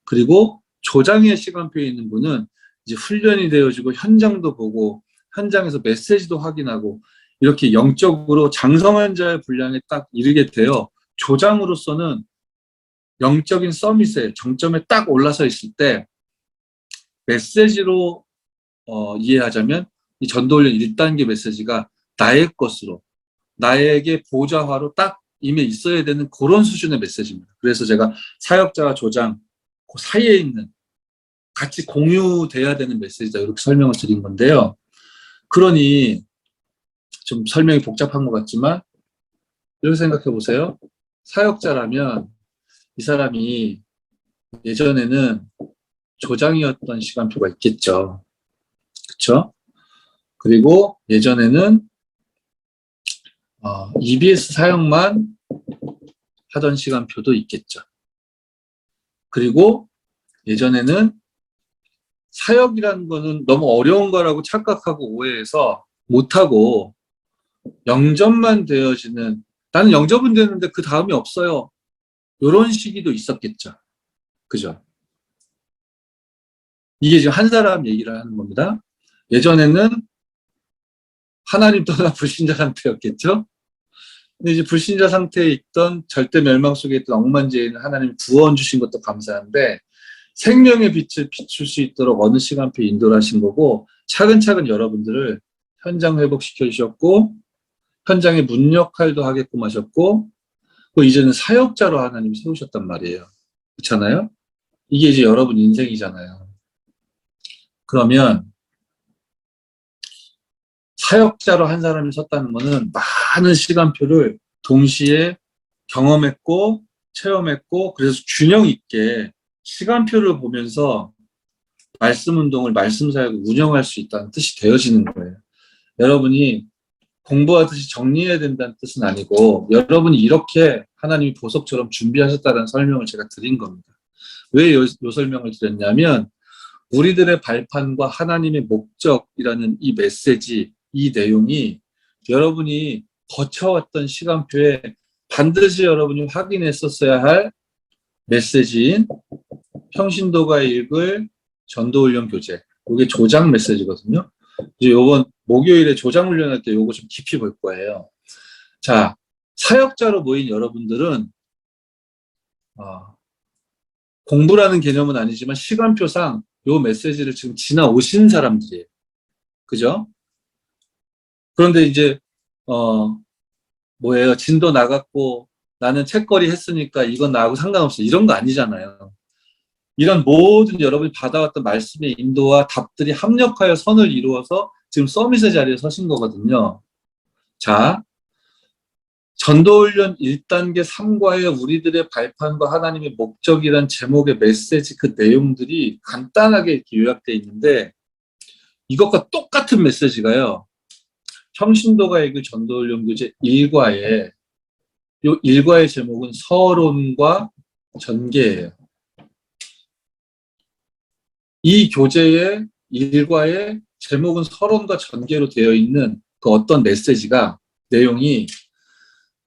그리고 조장의 시간표에 있는 분은 이제 훈련이 되어지고 현장도 보고 현장에서 메시지도 확인하고 이렇게 영적으로 장성한 자의 분량에 딱 이르게 되어 조장으로서는 영적인 서밋에 정점에 딱 올라서 있을 때 메시지로 이해하자면 이 전도훈련 1단계 메시지가 나의 것으로 나에게 보좌화로 딱 임해 있어야 되는 그런 수준의 메시지입니다. 그래서 제가 사역자와 조장 그 사이에 있는 같이 공유돼야 되는 메시지다 이렇게 설명을 드린 건데요. 그러니 좀 설명이 복잡한 것 같지만 이렇게 생각해 보세요. 사역자라면 이 사람이 예전에는 조장이었던 시간표가 있겠죠. 그렇죠? 그리고 예전에는 EBS 사역만 하던 시간표도 있겠죠. 그리고 예전에는 사역이라는 거는 너무 어려운 거라고 착각하고 오해해서 못하고 영접만 되어지는, 나는 영접은 되는데 그 다음이 없어요. 이런 시기도 있었겠죠. 그죠? 이게 지금 한 사람 얘기를 하는 겁니다. 예전에는 하나님 떠나 불신자 상태였겠죠? 근데 이제 불신자 상태에 있던 절대 멸망 속에 있던 억만죄인을 하나님이 구원 주신 것도 감사한데 생명의 빛을 비출 수 있도록 어느 시간표에 인도를 하신 거고 차근차근 여러분들을 현장 회복시켜 주셨고 현장의 문 역할도 하게끔 하셨고 또 이제는 사역자로 하나님이 세우셨단 말이에요. 그렇잖아요? 이게 이제 여러분 인생이잖아요. 그러면 사역자로 한 사람이 섰다는 거는 많은 시간표를 동시에 경험했고 체험했고 그래서 균형 있게 시간표를 보면서 말씀 운동을 말씀 사역을 운영할 수 있다는 뜻이 되어지는 거예요. 여러분이 공부하듯이 정리해야 된다는 뜻은 아니고 여러분이 이렇게 하나님이 보석처럼 준비하셨다는 설명을 제가 드린 겁니다. 왜 요 설명을 드렸냐면 우리들의 발판과 하나님의 목적이라는 이 메시지, 이 내용이 여러분이 거쳐왔던 시간표에 반드시 여러분이 확인했었어야 할 메시지인 평신도가 읽을 전도훈련 교재. 이게 조장 메시지거든요. 이제 요번 목요일에 조장 훈련할 때 요거 좀 깊이 볼 거예요. 자, 사역자로 모인 여러분들은 공부라는 개념은 아니지만 시간표상 요 메시지를 지금 지나오신 사람들이에요. 그죠? 그런데 이제 뭐예요? 진도 나갔고 나는 책거리 했으니까 이건 나하고 상관없어. 이런 거 아니잖아요. 이런 모든 여러분이 받아왔던 말씀의 인도와 답들이 합력하여 선을 이루어서 지금 서밋의 자리에 서신 거거든요. 자, 전도훈련 1단계 3과의 우리들의 발판과 하나님의 목적이란 제목의 메시지 그 내용들이 간단하게 이렇게 요약되어 있는데 이것과 똑같은 메시지가요. 평신도가 읽을 전도훈련 교재 1과에 요 1과의 제목은 서론과 전개예요. 이 교재의 1과의 제목은 서론과 전개로 되어 있는 그 어떤 메시지가 내용이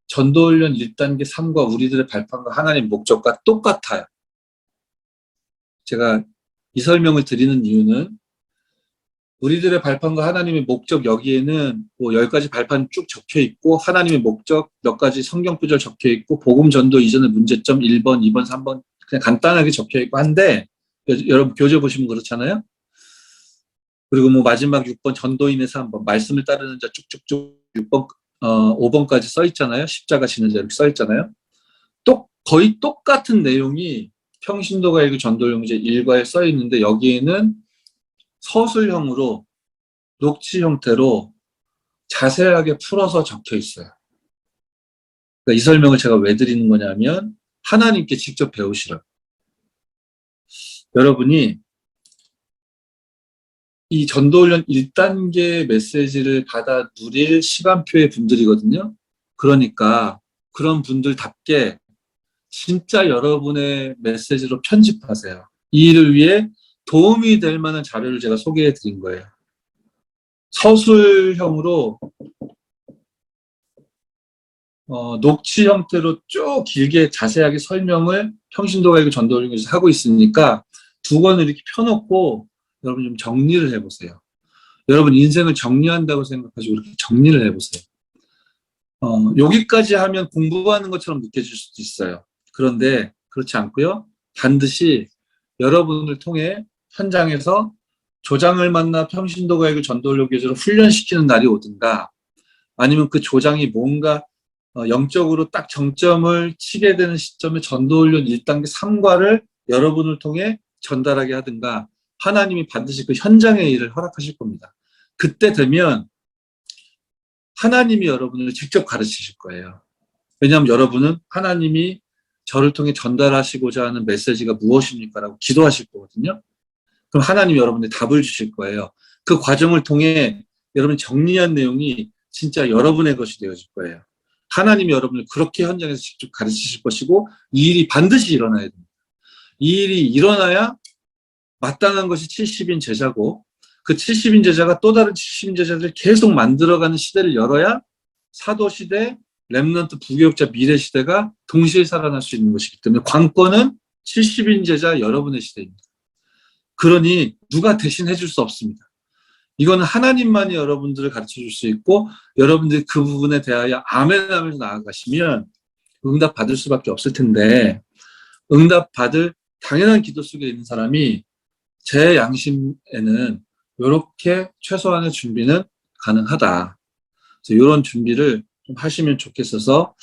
전도훈련 1단계 3과 우리들의 발판과 하나님의 목적과 똑같아요. 제가 이 설명을 드리는 이유는 우리들의 발판과 하나님의 목적 여기에는 뭐 10가지 발판 쭉 적혀 있고 하나님의 목적 몇 가지 성경 구절 적혀 있고 복음 전도 이전의 문제점 1번, 2번, 3번 그냥 간단하게 적혀 있고 한데 여러분 교재 보시면 그렇잖아요. 그리고 뭐 마지막 6번 전도인에서 한번 말씀을 따르는 자 쭉쭉쭉 6번 5번까지 써 있잖아요. 십자가 지는 자 이렇게 써 있잖아요. 거의 똑같은 내용이 평신도가 읽을 전도용제 1과에 써 있는데 여기에는 서술형으로 녹취 형태로 자세하게 풀어서 적혀 있어요. 그러니까 이 설명을 제가 왜 드리는 거냐면 하나님께 직접 배우시라고. 여러분이 이 전도훈련 1단계 메시지를 받아 누릴 시간표의 분들이거든요. 그러니까 그런 분들답게 진짜 여러분의 메시지로 편집하세요. 이 일을 위해 도움이 될 만한 자료를 제가 소개해 드린 거예요. 서술형으로 녹취 형태로 쭉 길게 자세하게 설명을 평신도가 읽을 전도훈련에서 하고 있으니까 두 권을 이렇게 펴놓고 여러분 좀 정리를 해보세요. 여러분 인생을 정리한다고 생각하시고 이렇게 정리를 해보세요. 여기까지 하면 공부하는 것처럼 느껴질 수도 있어요. 그런데 그렇지 않고요. 반드시 여러분을 통해 현장에서 조장을 만나 평신도가 읽을 전도훈련 교재로 훈련시키는 날이 오든가 아니면 그 조장이 뭔가 영적으로 딱 정점을 치게 되는 시점에 전도훈련 1단계 3과를 여러분을 통해 전달하게 하든가 하나님이 반드시 그 현장의 일을 허락하실 겁니다. 그때 되면 하나님이 여러분을 직접 가르치실 거예요. 왜냐하면 여러분은 하나님이 저를 통해 전달하시고자 하는 메시지가 무엇입니까? 라고 기도하실 거거든요. 그럼 하나님이 여러분의 답을 주실 거예요. 그 과정을 통해 여러분이 정리한 내용이 진짜 여러분의 것이 되어질 거예요. 하나님이 여러분을 그렇게 현장에서 직접 가르치실 것이고 이 일이 반드시 일어나야 됩니다. 이 일이 일어나야 마땅한 것이 70인 제자고 그 70인 제자가 또 다른 70인 제자들을 계속 만들어가는 시대를 열어야 사도시대, 렘넌트 부교육자 미래시대가 동시에 살아날 수 있는 것이기 때문에 관건은 70인 제자 여러분의 시대입니다. 그러니 누가 대신 해줄 수 없습니다. 이거는 하나님만이 여러분들을 가르쳐줄 수 있고 여러분들이 그 부분에 대하여 아멘 하면서 나아가시면 응답 받을 수밖에 없을 텐데 응답 받을 당연한 기도 속에 있는 사람이 제 양심에는 이렇게 최소한의 준비는 가능하다. 그래서 이런 준비를 좀 하시면 좋겠어서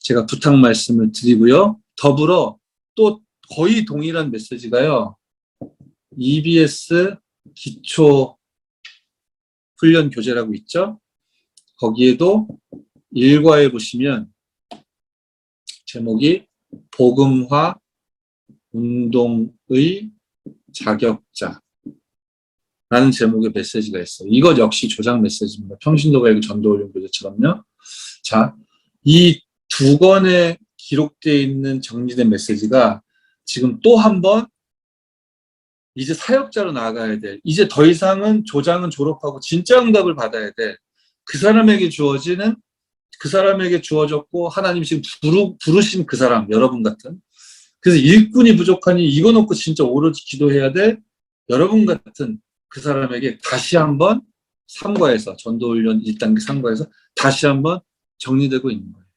제가 부탁 말씀을 드리고요. 더불어 또 거의 동일한 메시지가요. EBS 기초 훈련 교재라고 있죠. 거기에도 1과에 보시면 제목이 복음화 운동의 자격자 라는 제목의 메시지가 있어요. 이것 역시 조장 메시지입니다. 평신도가 읽은 전도훈련 교재처럼요. 자, 이 두 권에 기록되어 있는 정리된 메시지가 지금 또 한 번 이제 사역자로 나아가야 돼. 이제 더 이상은 조장은 졸업하고 진짜 응답을 받아야 돼. 그 사람에게 주어졌고 하나님 지금 부르신 그 사람, 여러분 같은 그래서 일꾼이 부족하니 이거 놓고 진짜 오로지 기도해야 될 여러분 같은 그 사람에게 다시 한번 삼과에서 전도훈련 1단계 삼과에서 다시 한번 정리되고 있는 거예요.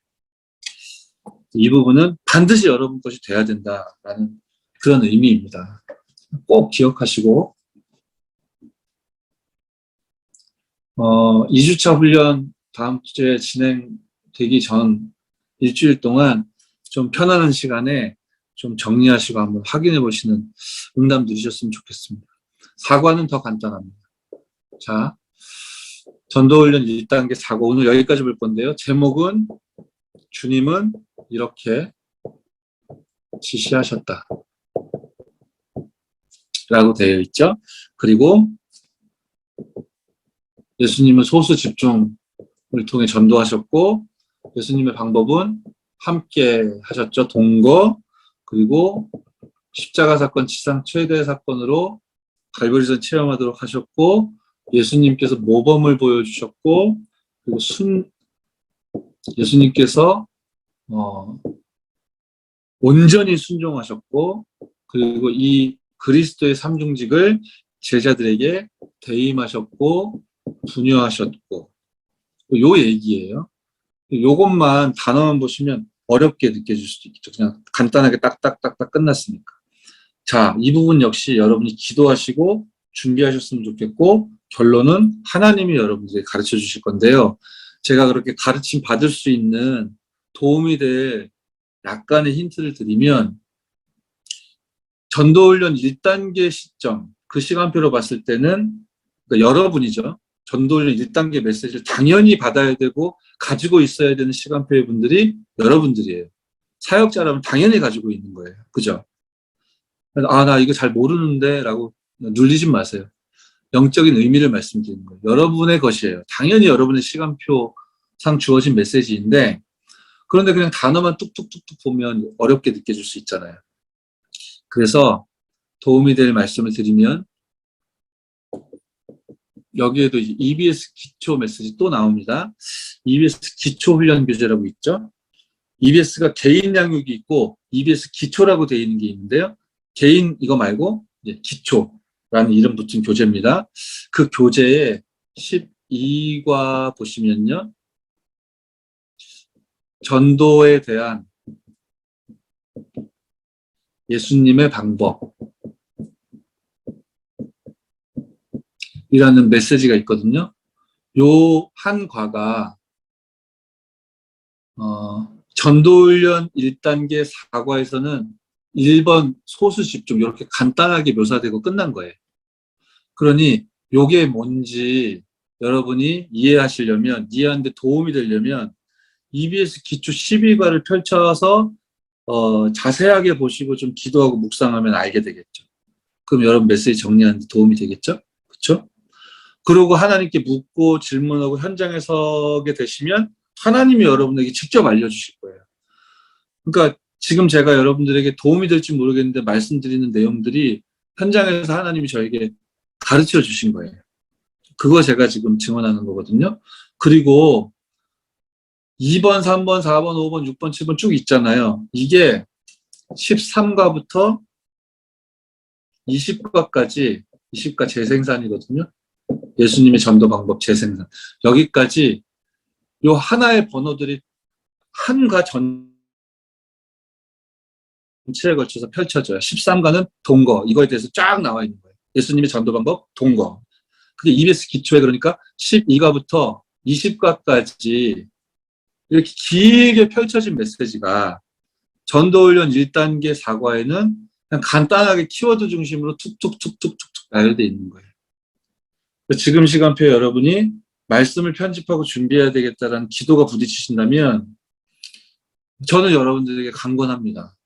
이 부분은 반드시 여러분 것이 돼야 된다라는 그런 의미입니다. 꼭 기억하시고 2주차 훈련 다음 주에 진행되기 전 일주일 동안 좀 편안한 시간에 좀 정리하시고 한번 확인해 보시는 응답 누리셨으면 좋겠습니다. 사과는 더 간단합니다. 자, 전도훈련 1단계 사과 오늘 여기까지 볼 건데요. 제목은 주님은 이렇게 지시하셨다 라고 되어 있죠. 그리고 예수님은 소수 집중을 통해 전도하셨고 예수님의 방법은 함께 하셨죠. 동거 그리고 십자가 사건 지상 최대 사건으로 갈보리선 체험하도록 하셨고 예수님께서 모범을 보여주셨고 그리고 예수님께서 온전히 순종하셨고 그리고 이 그리스도의 삼중직을 제자들에게 대임하셨고 분유하셨고 요 얘기예요. 요것만 단어만 보시면 어렵게 느껴질 수도 있죠. 그냥 간단하게 딱딱딱딱 끝났으니까. 자, 이 부분 역시 여러분이 기도하시고 준비하셨으면 좋겠고 결론은 하나님이 여러분들에게 가르쳐 주실 건데요. 제가 그렇게 가르침 받을 수 있는 도움이 될 약간의 힌트를 드리면 전도훈련 1단계 시점, 그 시간표로 봤을 때는 그러니까 여러분이죠. 전도훈련 1단계 메시지를 당연히 받아야 되고 가지고 있어야 되는 시간표의 분들이 여러분들이에요. 사역자라면 당연히 가지고 있는 거예요. 그죠? 나 이거 잘 모르는데 라고 눌리지 마세요. 영적인 의미를 말씀드리는 거예요. 여러분의 것이에요. 당연히 여러분의 시간표상 주어진 메시지인데 그런데 그냥 단어만 뚝뚝뚝뚝 보면 어렵게 느껴질 수 있잖아요. 그래서 도움이 될 말씀을 드리면 여기에도 EBS 기초 메시지 또 나옵니다. EBS 기초 훈련 교재라고 있죠. EBS가 개인 양육이 있고 EBS 기초라고 되어 있는 게 있는데요. 개인 이거 말고 이제 기초라는 이름 붙은 교재입니다. 그 교재에 12과 보시면요. 전도에 대한 예수님의 방법 이라는 메시지가 있거든요. 요 한 과가 전도훈련 1단계 4과에서는 1번 소수 집중 이렇게 간단하게 묘사되고 끝난 거예요. 그러니 요게 뭔지 여러분이 이해하시려면 이해하는데 도움이 되려면 EBS 기초 12과를 펼쳐서 자세하게 보시고 좀 기도하고 묵상하면 알게 되겠죠. 그럼 여러분 메시지 정리하는 데 도움이 되겠죠? 그렇죠? 그리고 하나님께 묻고 질문하고 현장에 서게 되시면 하나님이 여러분에게 직접 알려주실 거예요. 그러니까 지금 제가 여러분들에게 도움이 될지 모르겠는데 말씀드리는 내용들이 현장에서 하나님이 저에게 가르쳐 주신 거예요. 그거 제가 지금 증언하는 거거든요. 그리고 2번, 3번, 4번, 5번, 6번, 7번 쭉 있잖아요. 이게 13과부터 20과까지 20과 재생산이거든요. 예수님의 전도 방법 재생산. 여기까지 요 하나의 번호들이 한과 전체에 걸쳐서 펼쳐져요. 13과는 동거. 이거에 대해서 쫙 나와 있는 거예요. 예수님의 전도 방법 동거. 그게 EBS 기초에 그러니까 12과부터 20과까지 이렇게 길게 펼쳐진 메시지가 전도훈련 1단계 4과에는 그냥 간단하게 키워드 중심으로 툭툭툭툭툭 나열되어 있는 거예요. 지금 시간표에 여러분이 말씀을 편집하고 준비해야 되겠다라는 기도가 부딪히신다면 저는 여러분들에게 강권합니다.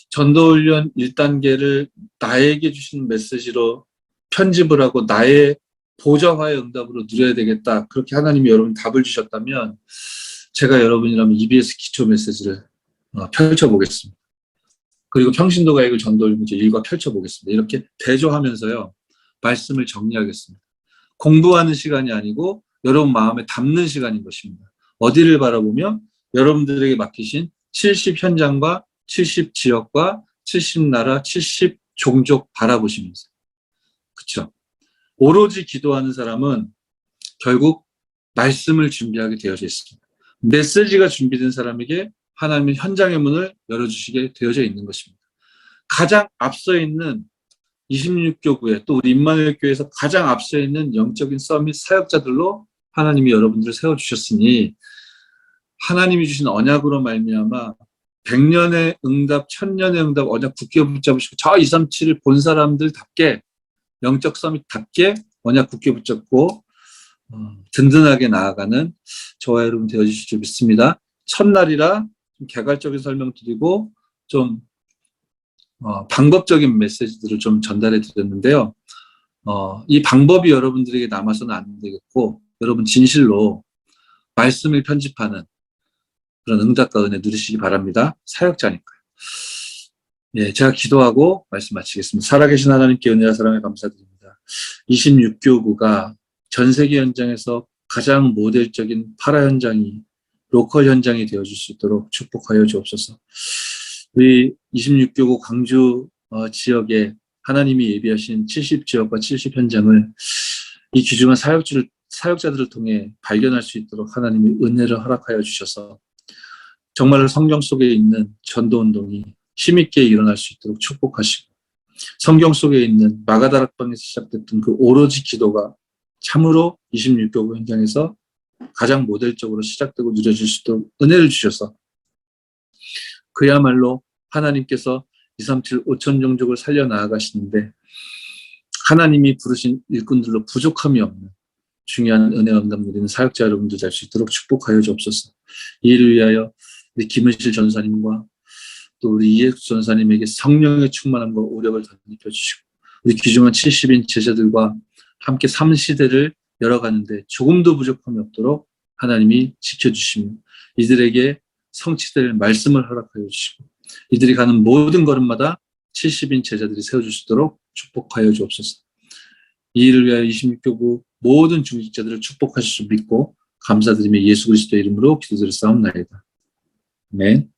전도훈련 1단계를 나에게 주시는 메시지로 편집을 하고 나의 보좌화의 응답으로 누려야 되겠다. 그렇게 하나님이 여러분 답을 주셨다면 제가 여러분이라면 EBS 기초 메시지를 펼쳐보겠습니다. 그리고 평신도가 읽을 전도훈련 1과 펼쳐보겠습니다. 이렇게 대조하면서요. 말씀을 정리하겠습니다. 공부하는 시간이 아니고 여러분 마음에 담는 시간인 것입니다. 어디를 바라보며 여러분들에게 맡기신 70 현장과 70지역과 70나라, 70종족 바라보시면서. 그렇죠? 오로지 기도하는 사람은 결국 말씀을 준비하게 되어져 있습니다. 메시지가 준비된 사람에게 하나님의 현장의 문을 열어주시게 되어져 있는 것입니다. 가장 앞서 있는 26교구에 또 우리 임마누엘 교회에서 가장 앞서 있는 영적인 서밋 사역자들로 하나님이 여러분들을 세워주셨으니 하나님이 주신 언약으로 말미암아 100년의 응답, 1000년의 응답 언약 굳게 붙잡으시고 저 237을 본 사람들답게 영적 서밋답게 언약 굳게 붙잡고 든든하게 나아가는 저와 여러분 되어주실 줄 믿습니다. 첫날이라 좀 개괄적인 설명 드리고 좀 방법적인 메시지들을 좀 전달해 드렸는데요. 이 방법이 여러분들에게 남아서는 안 되겠고 여러분 진실로 말씀을 편집하는 그런 응답과 은혜 누리시기 바랍니다. 사역자니까요. 예, 제가 기도하고 말씀 마치겠습니다. 살아계신 하나님께 은혜와 사랑에 감사드립니다. 26교구가 전 세계 현장에서 가장 모델적인 파라 현장이 로컬 현장이 되어줄 수 있도록 축복하여 주옵소서. 우리 26교구 광주 지역에 하나님이 예비하신 70지역과 70현장을 이 귀중한 사역자들을 통해 발견할 수 있도록 하나님이 은혜를 허락하여 주셔서 정말로 성경 속에 있는 전도운동이 힘있게 일어날 수 있도록 축복하시고 성경 속에 있는 마가다락방에서 시작됐던 그 오로지 기도가 참으로 26교구 현장에서 가장 모델적으로 시작되고 누려질 수 있도록 은혜를 주셔서 그야말로 하나님께서 237 5천 종족을 살려나가시는데 하나님이 부르신 일꾼들로 부족함이 없는 중요한 은혜와 응답 누리는 사역자 여러분들 될 수 있도록 축복하여 주옵소서. 이 일을 위하여 우리 김은실 전사님과 또 우리 이혜숙 전사님에게 성령의 충만함과 오력을 덧입혀 주시고 우리 귀중한 70인 제자들과 함께 삶시대를 열어가는데 조금도 부족함이 없도록 하나님이 지켜주시며 이들에게 성취될 말씀을 허락하여 주시고 이들이 가는 모든 걸음마다 70인 제자들이 세워줄 수 있도록 축복하여 주옵소서. 이 일을 위하여 26교구 모든 중직자들을 축복하실 줄 믿고 감사드리며 예수 그리스도의 이름으로 기도드렸사옵나이다. 아멘.